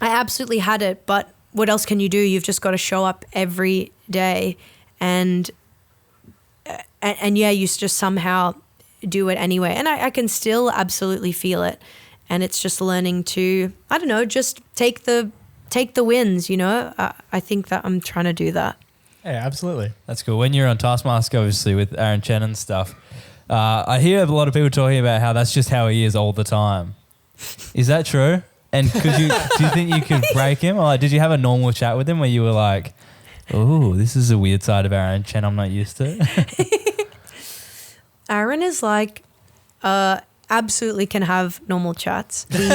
I absolutely had it, but what else can you do? You've just got to show up every day and yeah, you just somehow do it anyway. And I can still absolutely feel it. And it's just learning to, I don't know, just take the wins, I think that I'm trying to do that. Yeah, absolutely. That's cool. When you're on Taskmaster, obviously, with Aaron Chen and stuff, I hear a lot of people talking about how that's just how he is all the time. Is that true? And do you think you could break him? Or like, did you have a normal chat with him where you were like, oh, this is a weird side of Aaron Chen I'm not used to? Aaron is like, absolutely can have normal chats. He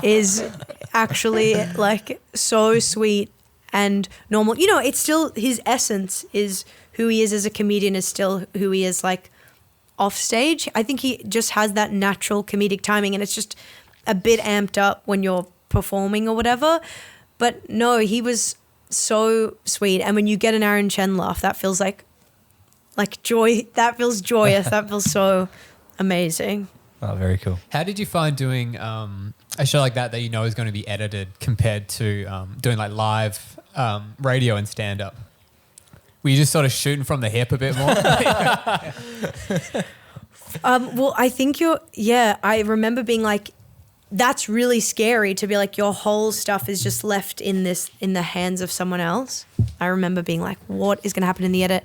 is actually like so sweet and normal. It's still his essence is who he is as a comedian, is still who he is like off stage. I think he just has that natural comedic timing, and it's just a bit amped up when you're performing or whatever. But no, he was so sweet. And when you get an Aaron Chen laugh, that feels like joy. That feels joyous. That feels so amazing. Oh, very cool. How did you find doing a show like that is going to be edited compared to doing like live radio and stand-up? Were you just sort of shooting from the hip a bit more? Well, I think I remember being like, that's really scary to be like your whole stuff is just left in the hands of someone else. I remember being like, what is going to happen in the edit?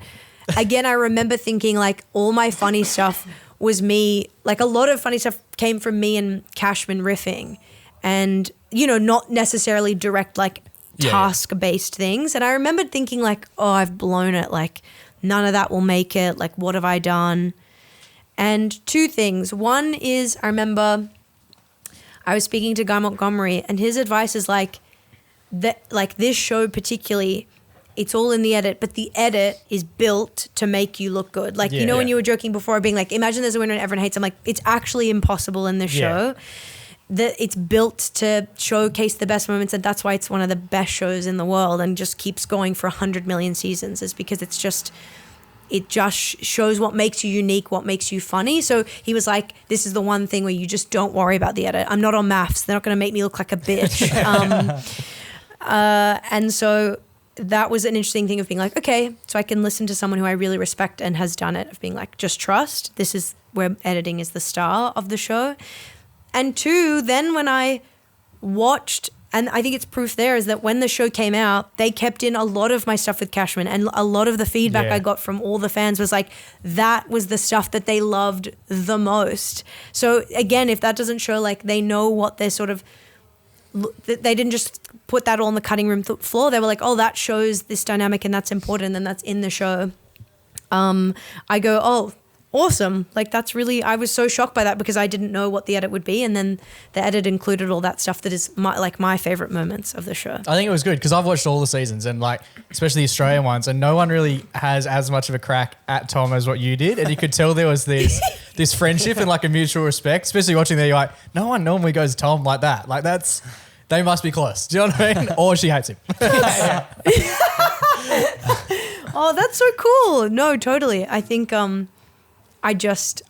Again, I remember thinking like all my funny stuff was me, like a lot of funny stuff came from me and Cashman riffing and, not necessarily direct like task-based things. And I remembered thinking like, oh, I've blown it. Like none of that will make it. Like what have I done? And two things. One is I remember I was speaking to Guy Montgomery and his advice is like that, like this show particularly, it's all in the edit, but the edit is built to make you look good. Like, when you were joking before being like, imagine there's a winner and everyone hates him. Like it's actually impossible in this show. That it's built to showcase the best moments, and that's why it's one of the best shows in the world and just keeps going for 100 million seasons, is because it just shows what makes you unique, what makes you funny. So he was like, this is the one thing where you just don't worry about the edit. I'm not on maths. They're not going to make me look like a bitch. And so that was an interesting thing of being like, okay, so I can listen to someone who I really respect and has done it, of being like, just trust. This is where editing is the star of the show. And two, then when I watched, and I think it's proof there, is that when the show came out, they kept in a lot of my stuff with Cashman, and a lot of the feedback I got from all the fans was like, that was the stuff that they loved the most. So again, if that doesn't show like they know what they're sort of, they didn't just put that all on the cutting room floor. They were like, oh, that shows this dynamic and that's important and that's in the show. I go, oh, awesome. Like that's really, I was so shocked by that because I didn't know what the edit would be. And then the edit included all that stuff that is my favorite moments of the show. I think it was good because I've watched all the seasons and like, especially the Australian ones, and no one really has as much of a crack at Tom as what you did. And you could tell there was this friendship and like a mutual respect, especially watching there. You're like, no one normally goes Tom like that. Like they must be close. Do you know what I mean? Or she hates him. Oh, that's so cool. No, totally. I think, I just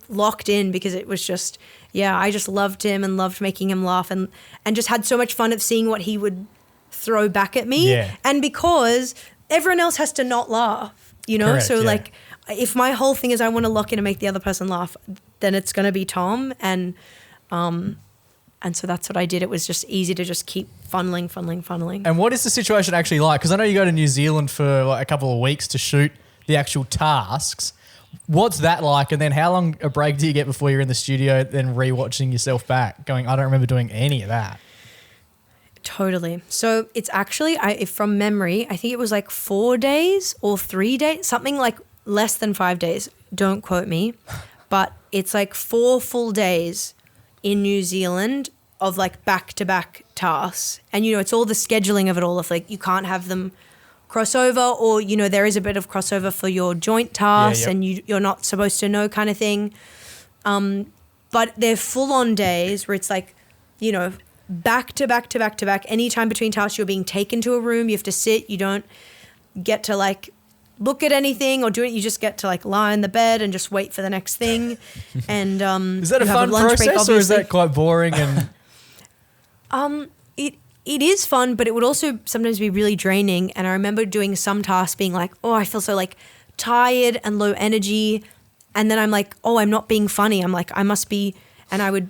locked in because it was just, I just loved him and loved making him laugh and just had so much fun of seeing what he would throw back at me. Yeah. And because everyone else has to not laugh, Correct, so yeah. like if my whole thing is I want to lock in and make the other person laugh, then it's going to be Tom. And so that's what I did. It was just easy to just keep funneling. And what is the situation actually like? Because I know you go to New Zealand for like a couple of weeks to shoot the actual tasks. What's that like? And then how long a break do you get before you're in the studio then rewatching yourself back going, I don't remember doing any of that? Totally. So it's actually, from memory, I think it was like 4 days or 3 days, something like less than 5 days. Don't quote me. But it's like 4 full days in New Zealand of like back-to-back tasks. And, it's all the scheduling of it all. Of like, you can't have them crossover or, there is a bit of crossover for your joint tasks and you're not supposed to know kind of thing. But they're full-on days where it's like, back to back to back to back. Anytime between tasks, you're being taken to a room. You have to sit. You don't get to like look at anything or do it. You just get to like lie in the bed and just wait for the next thing. And is that a fun process or is that quite boring? And it is fun, but it would also sometimes be really draining. And I remember doing some tasks being like, oh, I feel so like tired and low energy. And then I'm like, oh, I'm not being funny. I'm like, I must be, and I would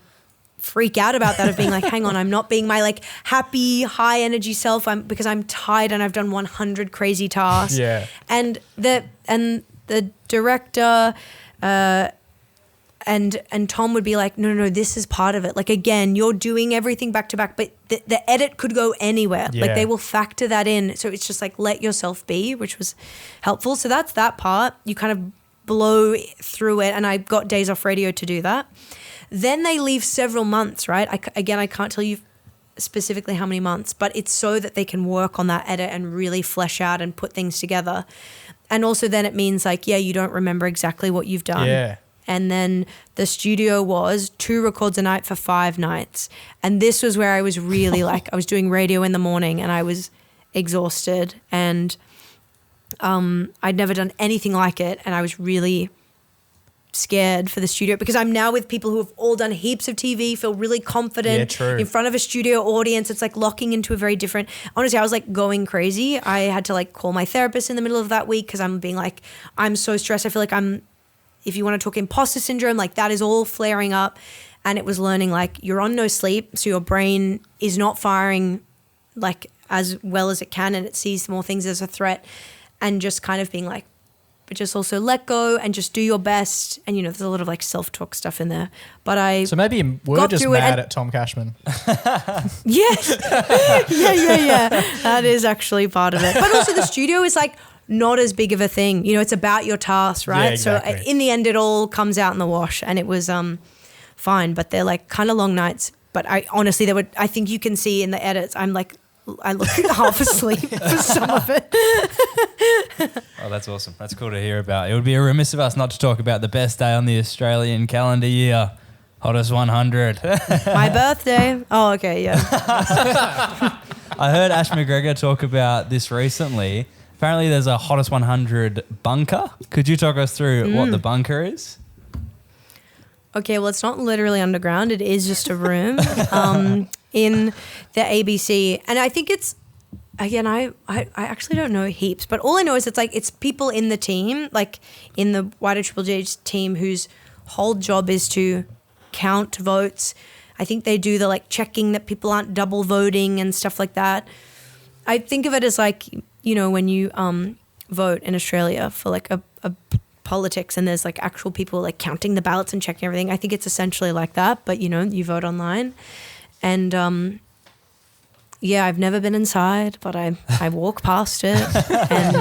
freak out about that of being like, hang on, I'm not being my like happy, high energy self. Because I'm tired and I've done 100 crazy tasks. Yeah. And the director and Tom would be like, no, this is part of it. Like, again, you're doing everything back to back, but the edit could go anywhere. Yeah. Like they will factor that in. So it's just like, let yourself be, which was helpful. So that's that part. You kind of blow through it. And I got days off radio to do that. Then they leave several months, right? I can't tell you specifically how many months, but it's so that they can work on that edit and really flesh out and put things together. And also then it means like, you don't remember exactly what you've done. Yeah. And then the studio was 2 records a night for 5 nights. And this was where I was really like, I was doing radio in the morning and I was exhausted and I'd never done anything like it. And I was really scared for the studio because I'm now with people who have all done heaps of TV, feel really confident in front of a studio audience. It's like locking into a very different, honestly, I was like going crazy. I had to like call my therapist in the middle of that week because I'm being like, I'm so stressed. I feel like if you want to talk imposter syndrome, like that is all flaring up. And it was learning like you're on no sleep. So your brain is not firing like as well as it can and it sees more things as a threat and just kind of being like, but just also let go and just do your best. And, there's a lot of like self-talk stuff in there. But so maybe we're just mad at Tom Cashman. Yes. Yeah. That is actually part of it. But also the studio is like not as big of a thing. It's about your task, right? Yeah, exactly. So in the end, it all comes out in the wash and it was fine. But they're like kind of long nights. But I think you can see in the edits, I look half asleep for some of it. Oh, that's awesome. That's cool to hear about. It would be remiss of us not to talk about the best day on the Australian calendar year, Hottest 100. My birthday. Oh, okay, yeah. I heard Ash McGregor talk about this recently. Apparently there's a Hottest 100 bunker. Could you talk us through what the bunker is? Okay, well, it's not literally underground. It is just a room in the ABC. And I think it's, again, I actually don't know heaps, but all I know is it's people in the team, like in the Wider Triple J team whose whole job is to count votes. I think they do the like checking that people aren't double voting and stuff like that. I think of it as like, when you vote in Australia for like a politics and there's like actual people like counting the ballots and checking everything. I think it's essentially like that, but you vote online. And I've never been inside, but I walk past it and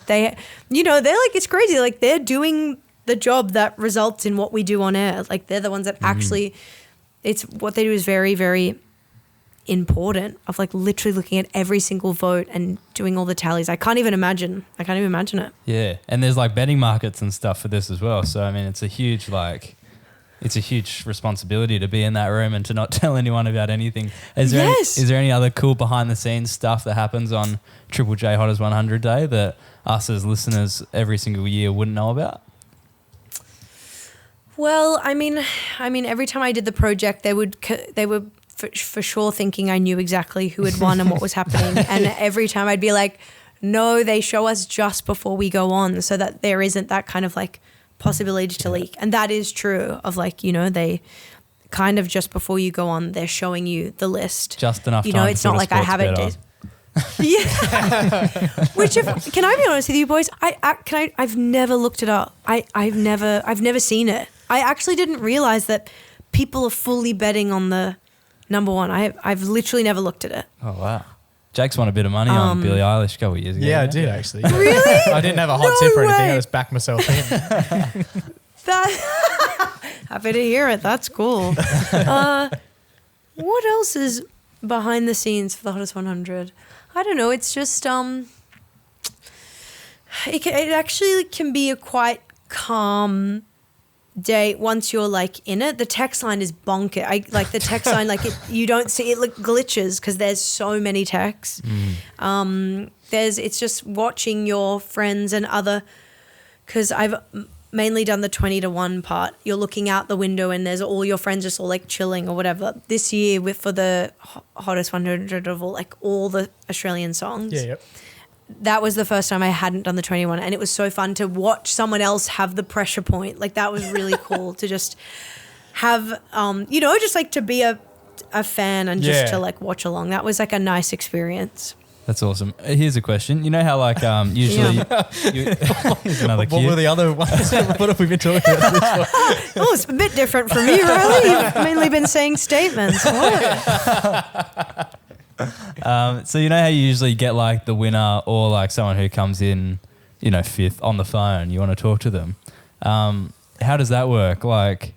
they're like, it's crazy. Like they're doing the job that results in what we do on air. Like they're the ones that actually, it's what they do is very, very important of like literally looking at every single vote and doing all the tallies. I can't even imagine it. Yeah. And there's like betting markets and stuff for this as well. So, I mean, it's a huge responsibility to be in that room and to not tell anyone about anything. Is there any other cool behind the scenes stuff that happens on Triple J Hottest 100 Day that us as listeners every single year wouldn't know about? Well, I mean, every time I did the project, they were for sure thinking I knew exactly who had won and what was happening. And every time I'd be like, no, they show us just before we go on so that there isn't that kind of like possibility to leak. And that is true of like, you know, they kind of just before you go on, they're showing you the list. Just enough You time know, to it's put not a like I sports have bet it. on. Yeah. Can I be honest with you boys? I've never looked it up. I've never seen it. I actually didn't realize that people are fully betting on the number one. I've literally never looked at it. Oh, wow. Jake's won a bit of money on Billie Eilish a couple of years ago. Yeah, I did actually. Really? I didn't have a hot No tip or anything. way. I just backed myself in. Happy to hear it. That's cool. What else is behind the scenes for the Hottest 100? I don't know. It's just it actually can be a quite calm day once you're like in it. The text line is bonkers. I like the text line, like you don't see it, like glitches because there's so many texts. It's just watching your friends and other, because I've mainly done the 20 to 1 part. You're looking out the window and there's all your friends just all like chilling or whatever. This year for the Hottest 100 of all the Australian songs. Yeah, yep. That was the first time I hadn't done the 21, and it was so fun to watch someone else have the pressure point. Like that was really cool to just have, just like to be a fan and just to like watch along. That was like a nice experience. That's awesome. Here's a question. You know how like usually here's another What were cue. the other ones? What have we been talking about this one? Oh, it's a bit different from you, Riley. You've mainly been saying statements. What? So you know how you usually get like the winner or like someone who comes in, fifth on the phone. You want to talk to them. How does that work? Like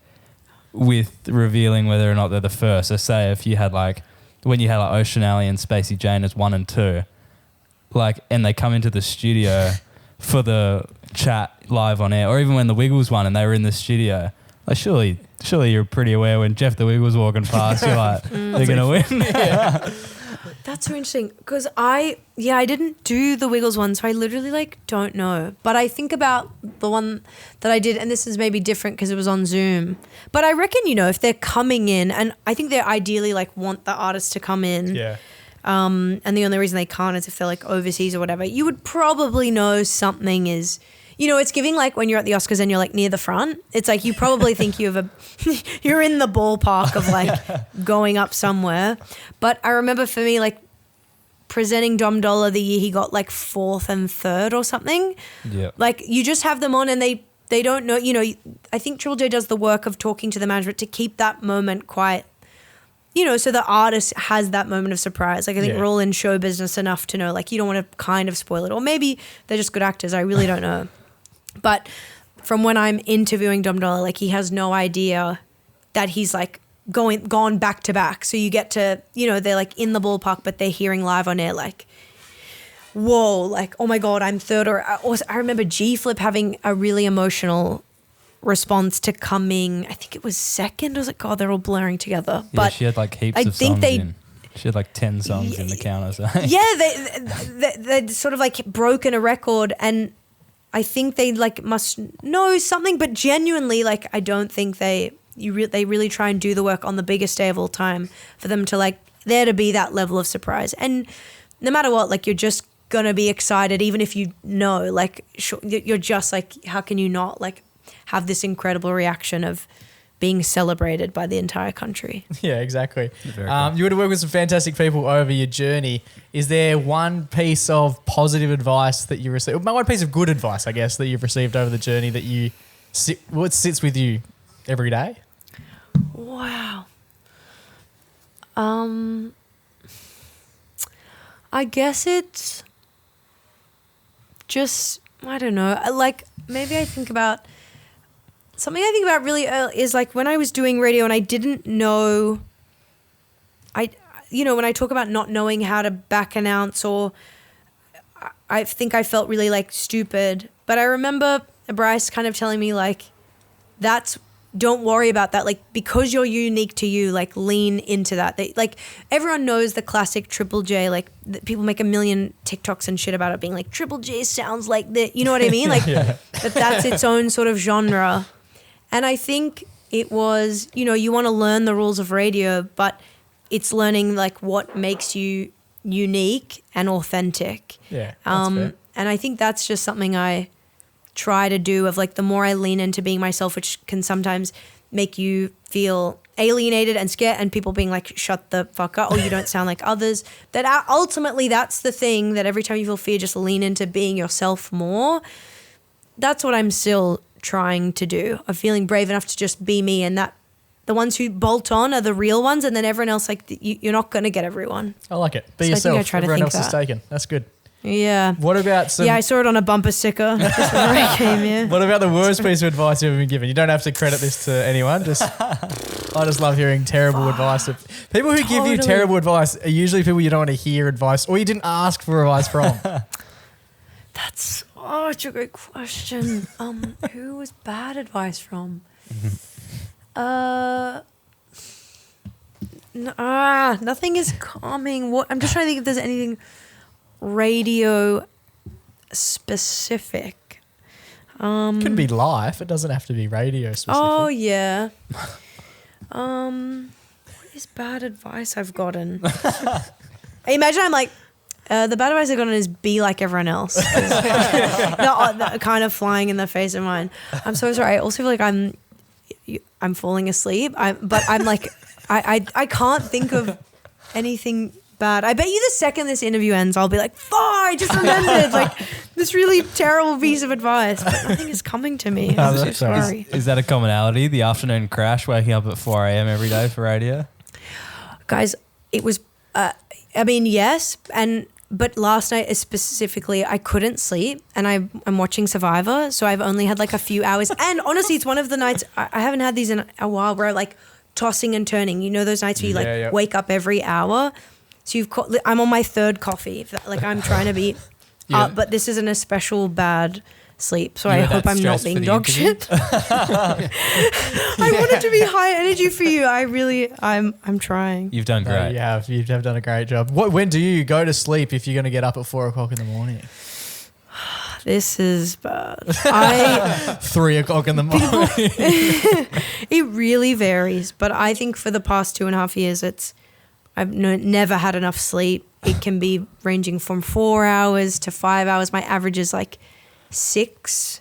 with revealing whether or not they're the first. So say if you had like when you had like Ocean Alley and Spacey Jane as 1 and 2, like, and they come into the studio for the chat live on air, or even when the Wiggles won and they were in the studio, like surely you're pretty aware when Jeff the Wiggles walking past, you're like, they're gonna win. That's so interesting because I didn't do the Wiggles one, so I literally like don't know. But I think about the one that I did, and this is maybe different because it was on Zoom. But I reckon, if they're coming in, and I think they ideally like want the artist to come in. Yeah. And the only reason they can't is if they're like overseas or whatever. You would probably know something is, it's giving like when you're at the Oscars and you're like near the front. It's like you probably think you're in the ballpark of like going up somewhere. But I remember for me like presenting Dom Dollar the year he got like 4th and 3rd or something. Yeah. Like you just have them on and they don't know, I think Triple J does the work of talking to the management to keep that moment quite, so the artist has that moment of surprise. Like I think we're all in show business enough to know like you don't want to kind of spoil it. Or maybe they're just good actors. I really don't know. But from when I'm interviewing Dom Dollar, like he has no idea that he's like gone back to back. So you get to, they're like in the ballpark, but they're hearing live on air like, whoa, like, oh my God, I'm 3rd. Or I remember G-Flip having a really emotional response to coming, I think it was 2nd. I was like, God, they're all blurring together. Yeah, But she had like heaps I of think songs in. She had like 10 songs in the count or something. yeah, they'd sort of like broken a record, and I think they like must know something, but genuinely, like I don't think they really try and do the work on the biggest day of all time for them to like there to be that level of surprise. And no matter what, like you're just gonna be excited, even if you know, like you're just like, how can you not like have this incredible reaction of being celebrated by the entire country? Yeah, exactly. Very cool. You would have worked with some fantastic people over your journey. Is there one piece of positive advice that you received, one piece of good advice, I guess, that you've received over the journey that what sits with you every day? Wow. I guess it's just, I don't know. Like maybe I think about something I think about really early is like when I was doing radio and I didn't know, when I talk about not knowing how to back announce, or I think I felt really like stupid, but I remember Bryce kind of telling me like, don't worry about that. Like, because you're unique to you, like lean into that. Like everyone knows the classic Triple J, like people make a million TikToks and shit about it being like Triple J sounds like that. You know what I mean? Like, but that's its own sort of genre. And I think it was, you want to learn the rules of radio, but it's learning like what makes you unique and authentic. Yeah, that's fair. And I think that's just something I try to do, of like the more I lean into being myself, which can sometimes make you feel alienated and scared, and people being like, shut the fuck up, or you don't sound like others. That ultimately, that's the thing, that every time you feel fear, just lean into being yourself more. That's what I'm still trying to do, of feeling brave enough to just be me, and that the ones who bolt on are the real ones, and then everyone else, like, you're not going to get everyone. I like it. Be So I think yourself. I try to Everyone think else is that. taken. That's good. Yeah. What about some? Yeah, I saw it on a bumper sticker just before I came here. What about the worst piece of advice you've ever been given? You don't have to credit this to anyone. I just love hearing terrible advice. People who give you Totally. terrible advice are usually people you don't want to hear advice, or you didn't ask for advice from. That's such a great question. Who was bad advice from? Nothing is coming. What? I'm just trying to think if there's anything radio specific. It can be life. It doesn't have to be radio specific. Oh yeah. What is bad advice I've gotten? Imagine I'm like, the bad advice I've gotten is be like everyone else. No, kind of flying in the face of mine. I'm so sorry. I also feel like I'm falling asleep. But I'm like, I can't think of anything bad. I bet you the second this interview ends, I'll be like, fuck, I just remembered like this really terrible piece of advice. But nothing is coming to me. I'm so that's all right. sorry. Is that a commonality? The afternoon crash, waking up at 4 a.m. every day for radio? Guys, it was, yes. But last night specifically, I couldn't sleep, and I'm watching Survivor, so I've only had like a few hours. And honestly, it's one of the nights, I haven't had these in a while, where I'm like tossing and turning. You know those nights where you wake up every hour? So I'm on my third coffee. Like I'm trying to be up, but this isn't a special bad sleep. So I hope I'm not being dog shit. I want it to be high energy for you. I'm trying. You've done great. You have. You have done a great job. When do you go to sleep if you're going to get up at 4 o'clock in the morning? This is bad. 3 o'clock in the morning. It really varies, but I think for the past 2.5 years, I've never had enough sleep. It can be ranging from 4 hours to 5 hours. My average is like 5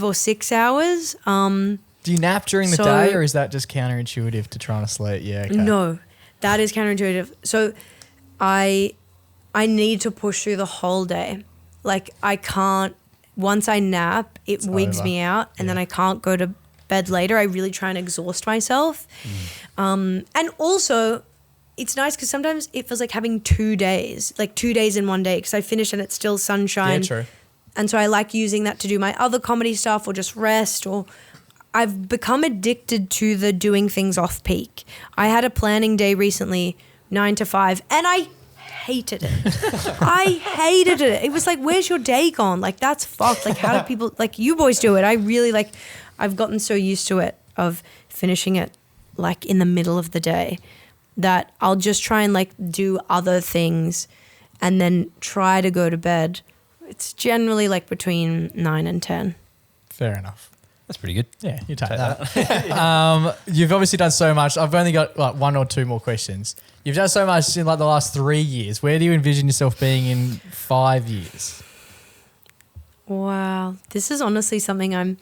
or 6 hours. Do you nap during the day, or is that just counterintuitive to trying to sleep? Yeah. Okay. No, that is counterintuitive. So I need to push through the whole day. Like I can't, once I nap, it wigs me out, and then I can't go to bed later. I really try and exhaust myself. And also, it's nice because sometimes it feels like having 2 days, like 2 days in one day, because I finish and it's still sunshine. Yeah, true. And so I like using that to do my other comedy stuff or just rest, or I've become addicted to the doing things off peak. I had a planning day recently, 9 to 5, and I hated it. I hated it. It was like, where's your day gone? Like, that's fucked. Like, how do people, like, you boys do it? I really, like, I've gotten so used to it, of finishing it, like, in the middle of the day, that I'll just try and, like, do other things and then try to go to bed. It's generally, like, between 9 and 10. Fair enough. That's pretty good. Yeah, you take that. You've obviously done so much. I've only got like 1 or 2 more questions. You've done so much in like the last 3 years. Where do you envision yourself being in 5 years? Wow. This is honestly something I'm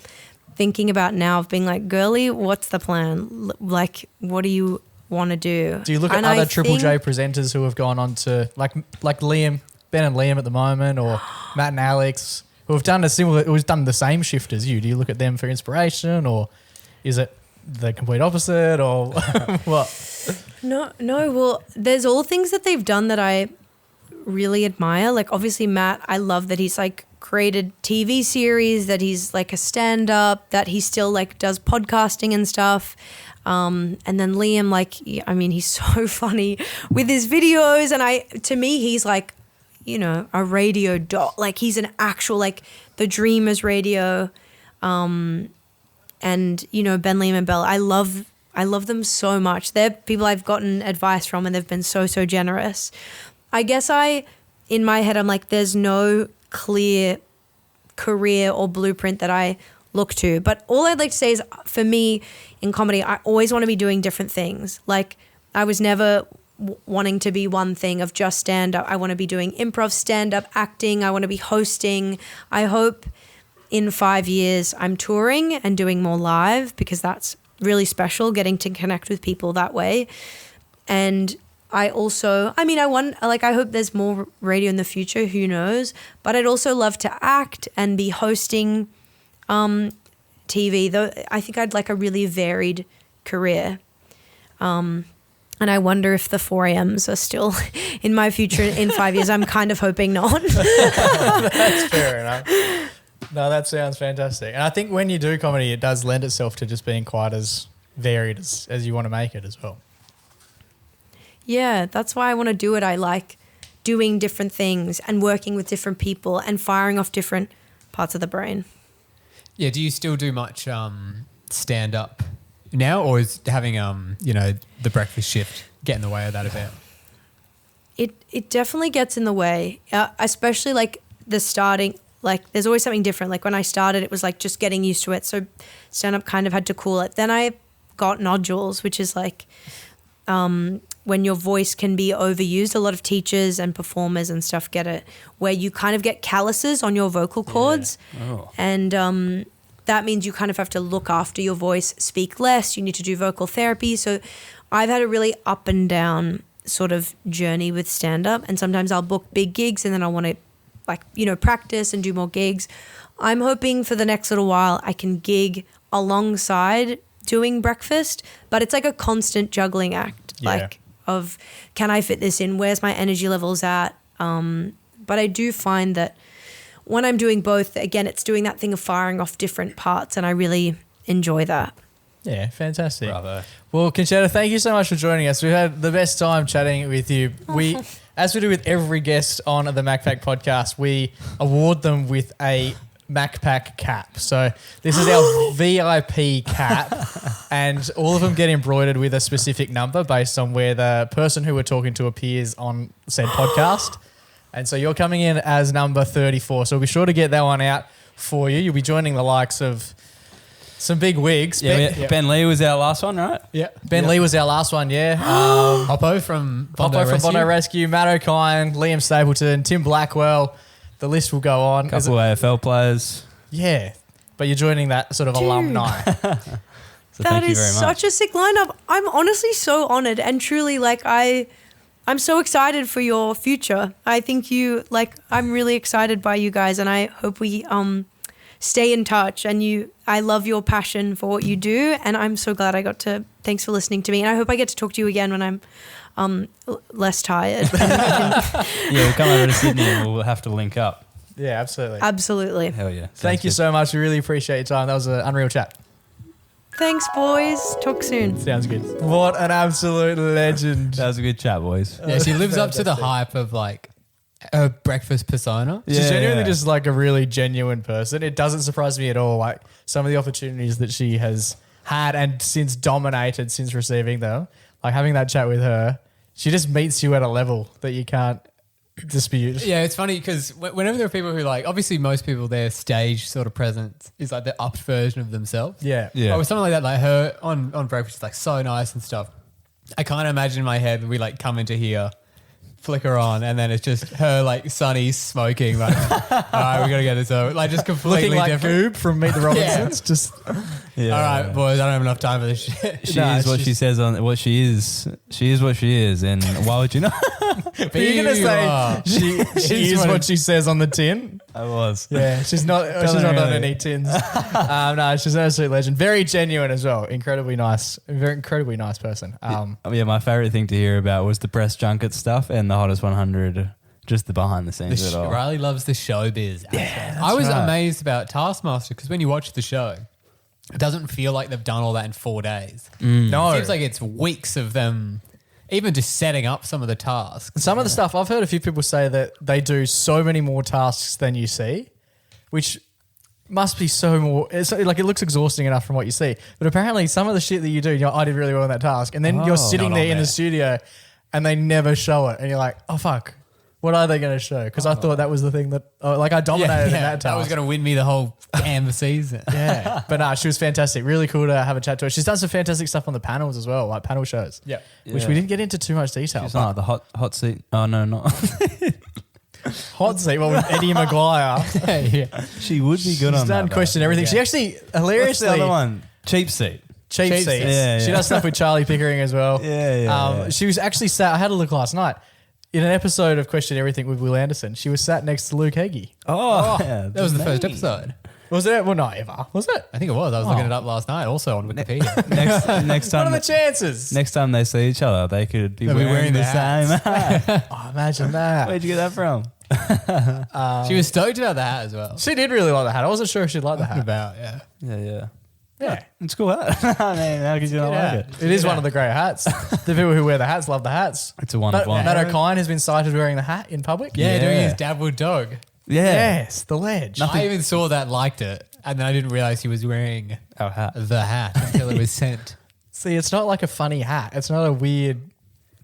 thinking about now, of being like, girly, what's the plan? Like, what do you want to do? Do you look at other Triple J presenters who have gone on to like Liam, Ben and Liam at the moment, or Matt and Alex, who have done the same shift as you? Do you look at them for inspiration, or is it the complete opposite, or what? No. Well, there's all things that they've done that I really admire. Like, obviously, Matt, I love that he's like created TV series, that he's like a stand-up, that he still like does podcasting and stuff. And then Liam, like, I mean, he's so funny with his videos, and to me, he's like, you know, a radio doc. Like, he's an actual, like, the Dreamers radio. And, you know, Ben, Liam and Belle, I love them so much. They're people I've gotten advice from, and they've been so, so generous. I guess in my head, I'm like, there's no clear career or blueprint that I look to. But all I'd like to say is, for me in comedy, I always want to be doing different things. Like, I was never wanting to be one thing of just stand-up. I want to be doing improv, stand-up, acting. I want to be hosting. I hope in 5 years I'm touring and doing more live, because that's really special, getting to connect with people that way. And I also, I hope there's more radio in the future, who knows? But I'd also love to act and be hosting TV, though I think I'd like a really varied career. And I wonder if the 4AMs are still in my future in 5 years. I'm kind of hoping not. That's fair enough. No, that sounds fantastic. And I think when you do comedy, it does lend itself to just being quite as varied as you want to make it as well. Yeah, that's why I want to do it. I like doing different things and working with different people and firing off different parts of the brain. Yeah, do you still do much stand-up now, or is having the breakfast shift get in the way of that a bit? It definitely gets in the way, especially like the starting. Like, there's always something different. Like, when I started, it was like just getting used to it. So stand-up kind of had to cool it. Then I got nodules, which is like when your voice can be overused. A lot of teachers and performers and stuff get it, where you kind of get calluses on your vocal cords. Yeah. Oh. And that means you kind of have to look after your voice, speak less. You need to do vocal therapy. So I've had a really up and down sort of journey with stand-up. And sometimes I'll book big gigs and then I want to practice and do more gigs. I'm hoping for the next little while I can gig alongside doing breakfast, but it's like a constant juggling act. Yeah. Like, of, can I fit this in? Where's my energy levels at? But I do find that when I'm doing both, again, it's doing that thing of firing off different parts, and I really enjoy that. Yeah, fantastic. Bravo. Well, Concetta, thank you so much for joining us. We've had the best time chatting with you. We, as we do with every guest on the MacPack podcast, we award them with a MacPack cap. So this is our VIP cap, and all of them get embroidered with a specific number based on where the person who we're talking to appears on said podcast. And so you're coming in as number 34. So we'll be sure to get that one out for you. You'll be joining the likes of some big wigs. Ben Lee was our last one, right? Yeah. Ben Lee was our last one, yeah. Hoppo from Bondo Rescue, Matt O'Kine, Liam Stapleton, Tim Blackwell. The list will go on. Couple of AFL players. Yeah. But you're joining that sort of alumni. So That thank you is very much. such a sick lineup. I'm honestly so honored, and truly, like, I'm so excited for your future. I think I'm really excited by you guys, and I hope we stay in touch. And I love your passion for what you do, and I'm so glad thanks for listening to me. And I hope I get to talk to you again when I'm less tired. Yeah, we'll come over to Sydney and we'll have to link up. Yeah, absolutely. Absolutely. Hell yeah. Thank you so much. We really appreciate your time. That was an unreal chat. Thanks, boys. Talk soon. Sounds good. What an absolute legend. That was a good chat, boys. Yeah, she lives up to the hype of like a breakfast persona. She's Yeah. genuinely just like a really genuine person. It doesn't surprise me at all. Like, some of the opportunities that she has had and since dominated since receiving them, like having that chat with her, she just meets you at a level that you can't dispute. Yeah, it's funny because whenever there are people who like, obviously most people, their stage sort of presence is like the upped version of themselves. Yeah. Yeah. Or with someone like that, like her on breakfast, is like so nice and stuff. I can't imagine in my head we like come into here, flicker on, and then it's just her like sunny smoking. Like, all right, we gotta get this over. Like, just completely Looking like different. Goob from Meet the Robinsons. Just Yeah. All right, boys, I don't have enough time for this shit. She No, is what she's- she says on what she is. She is what she is, and why would you not? But you're gonna You are. say she is what she says on the tin. I was. Yeah, she's not. She's Doesn't not on really. any tins. No, she's an absolute legend. Very genuine as well. Incredibly nice. Very incredibly nice person. Yeah, my favorite thing to hear about was the press junket stuff and the hottest 100. Just the behind the scenes of it all. Riley loves the showbiz. Yeah, I was right. amazed about Taskmaster because when you watch the show, it doesn't feel like they've done all that in 4 days. No, It seems like it's weeks of them even just setting up some of the tasks. some of the stuff I've heard a few people say that they do so many more tasks than you see, which must be so more. It's like it looks exhausting enough from what you see, but apparently some of the shit that you do, you're like, I did really well in that task, and then you're sitting Not there on in the there. studio, and they never show it, and you're like, oh fuck, What are they going to show? Because I thought that was the thing that, I dominated in that That task. was going to win me the whole damn season. Yeah, but nah, she was fantastic. Really cool to have a chat to her. She's done some fantastic stuff on the panels as well, like panel shows. Yeah. Which we didn't get into too much detail. She's not the hot seat. Oh no, not. Hot seat, well, with Eddie Maguire. Yeah. She would be good She's on done that. question everything. She actually What's hilariously the other one? Cheap seat. cheap seats. Yeah, She yeah. does stuff with Charlie Pickering as well. Yeah. She was actually sat. I had a look last night in an episode of Question Everything with Will Anderson. She was sat next to Luke Heggie. Oh, That was the first episode. Was it? Well, not ever. Was it? I think it was. I was looking it up last night also on Wikipedia. next What are time. the chances? Next time they see each other, they could be They'll be wearing wearing the the same hat. Oh, imagine that. Where'd you get that from? She was stoked about the hat as well. She did really like the hat. I wasn't sure if she'd like the hat. About, yeah. Yeah. Yeah. It's a cool hat. I mean, how could you not like it? It is one of the great hats. The people who wear the hats love the hats. It's a one of one. Matt O'Kine has been sighted wearing the hat in public. Yeah, doing Yeah. his dabbled dog. Yeah. Yes, the ledge. I even saw that, liked it, and then I didn't realize he was wearing Our hat. the hat until it was sent. See, it's not like a funny hat. It's not a weird.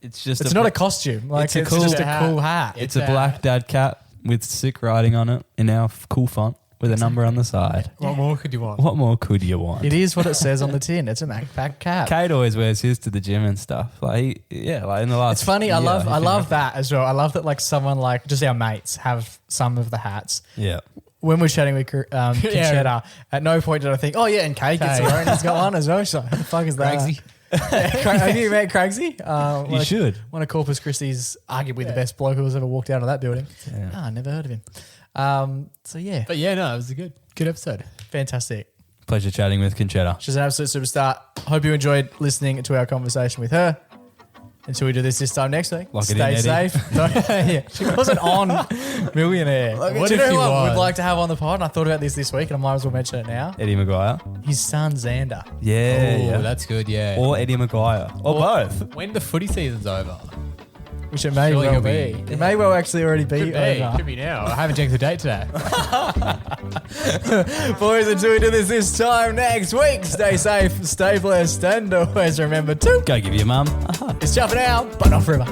It's just It's not a costume. Like it's it's, a cool just a hat. cool hat. It's a black dad cap with sick writing on it in our cool font with a number on the side. What more could you want? What more could you want? It is what it says on the tin. It's a MacPack cap. Kate always wears his to the gym and stuff. Like, like in the last. It's funny. I year, love that as well. I love that like someone like just our mates have some of the hats. Yeah. When we're chatting with Concetta, at no point did I think, oh yeah, and Kate gets wearing. He's got one as well. She's like, what the fuck is that? Cragsy. Have you met Cragsy? You should. One of Corpus Christi's arguably the best bloke who's ever walked out of that building. Yeah. I never heard of him. So yeah, But yeah, no, it was a good episode. fantastic. Pleasure chatting with Concetta. She's an absolute superstar. Hope you enjoyed listening to our conversation with her. Until we do this time next week. Lock it Stay in, Eddie. safe. Yeah. She wasn't on Millionaire. What Do you if know she who I was? would like to have on the pod? And I thought about this week, and I might as well mention it now. Eddie Maguire. His son Xander. Yeah. Oh, that's good, yeah. Or Eddie Maguire. Or both. When the footy season's over. Which it may Surely well he'll be. be- It may well actually already be Could be. over. Could be now. I haven't checked the date today. Boys, until we do this time next week, stay safe, stay blessed, and always remember to Go give your mum. it's jumping out, but not forever.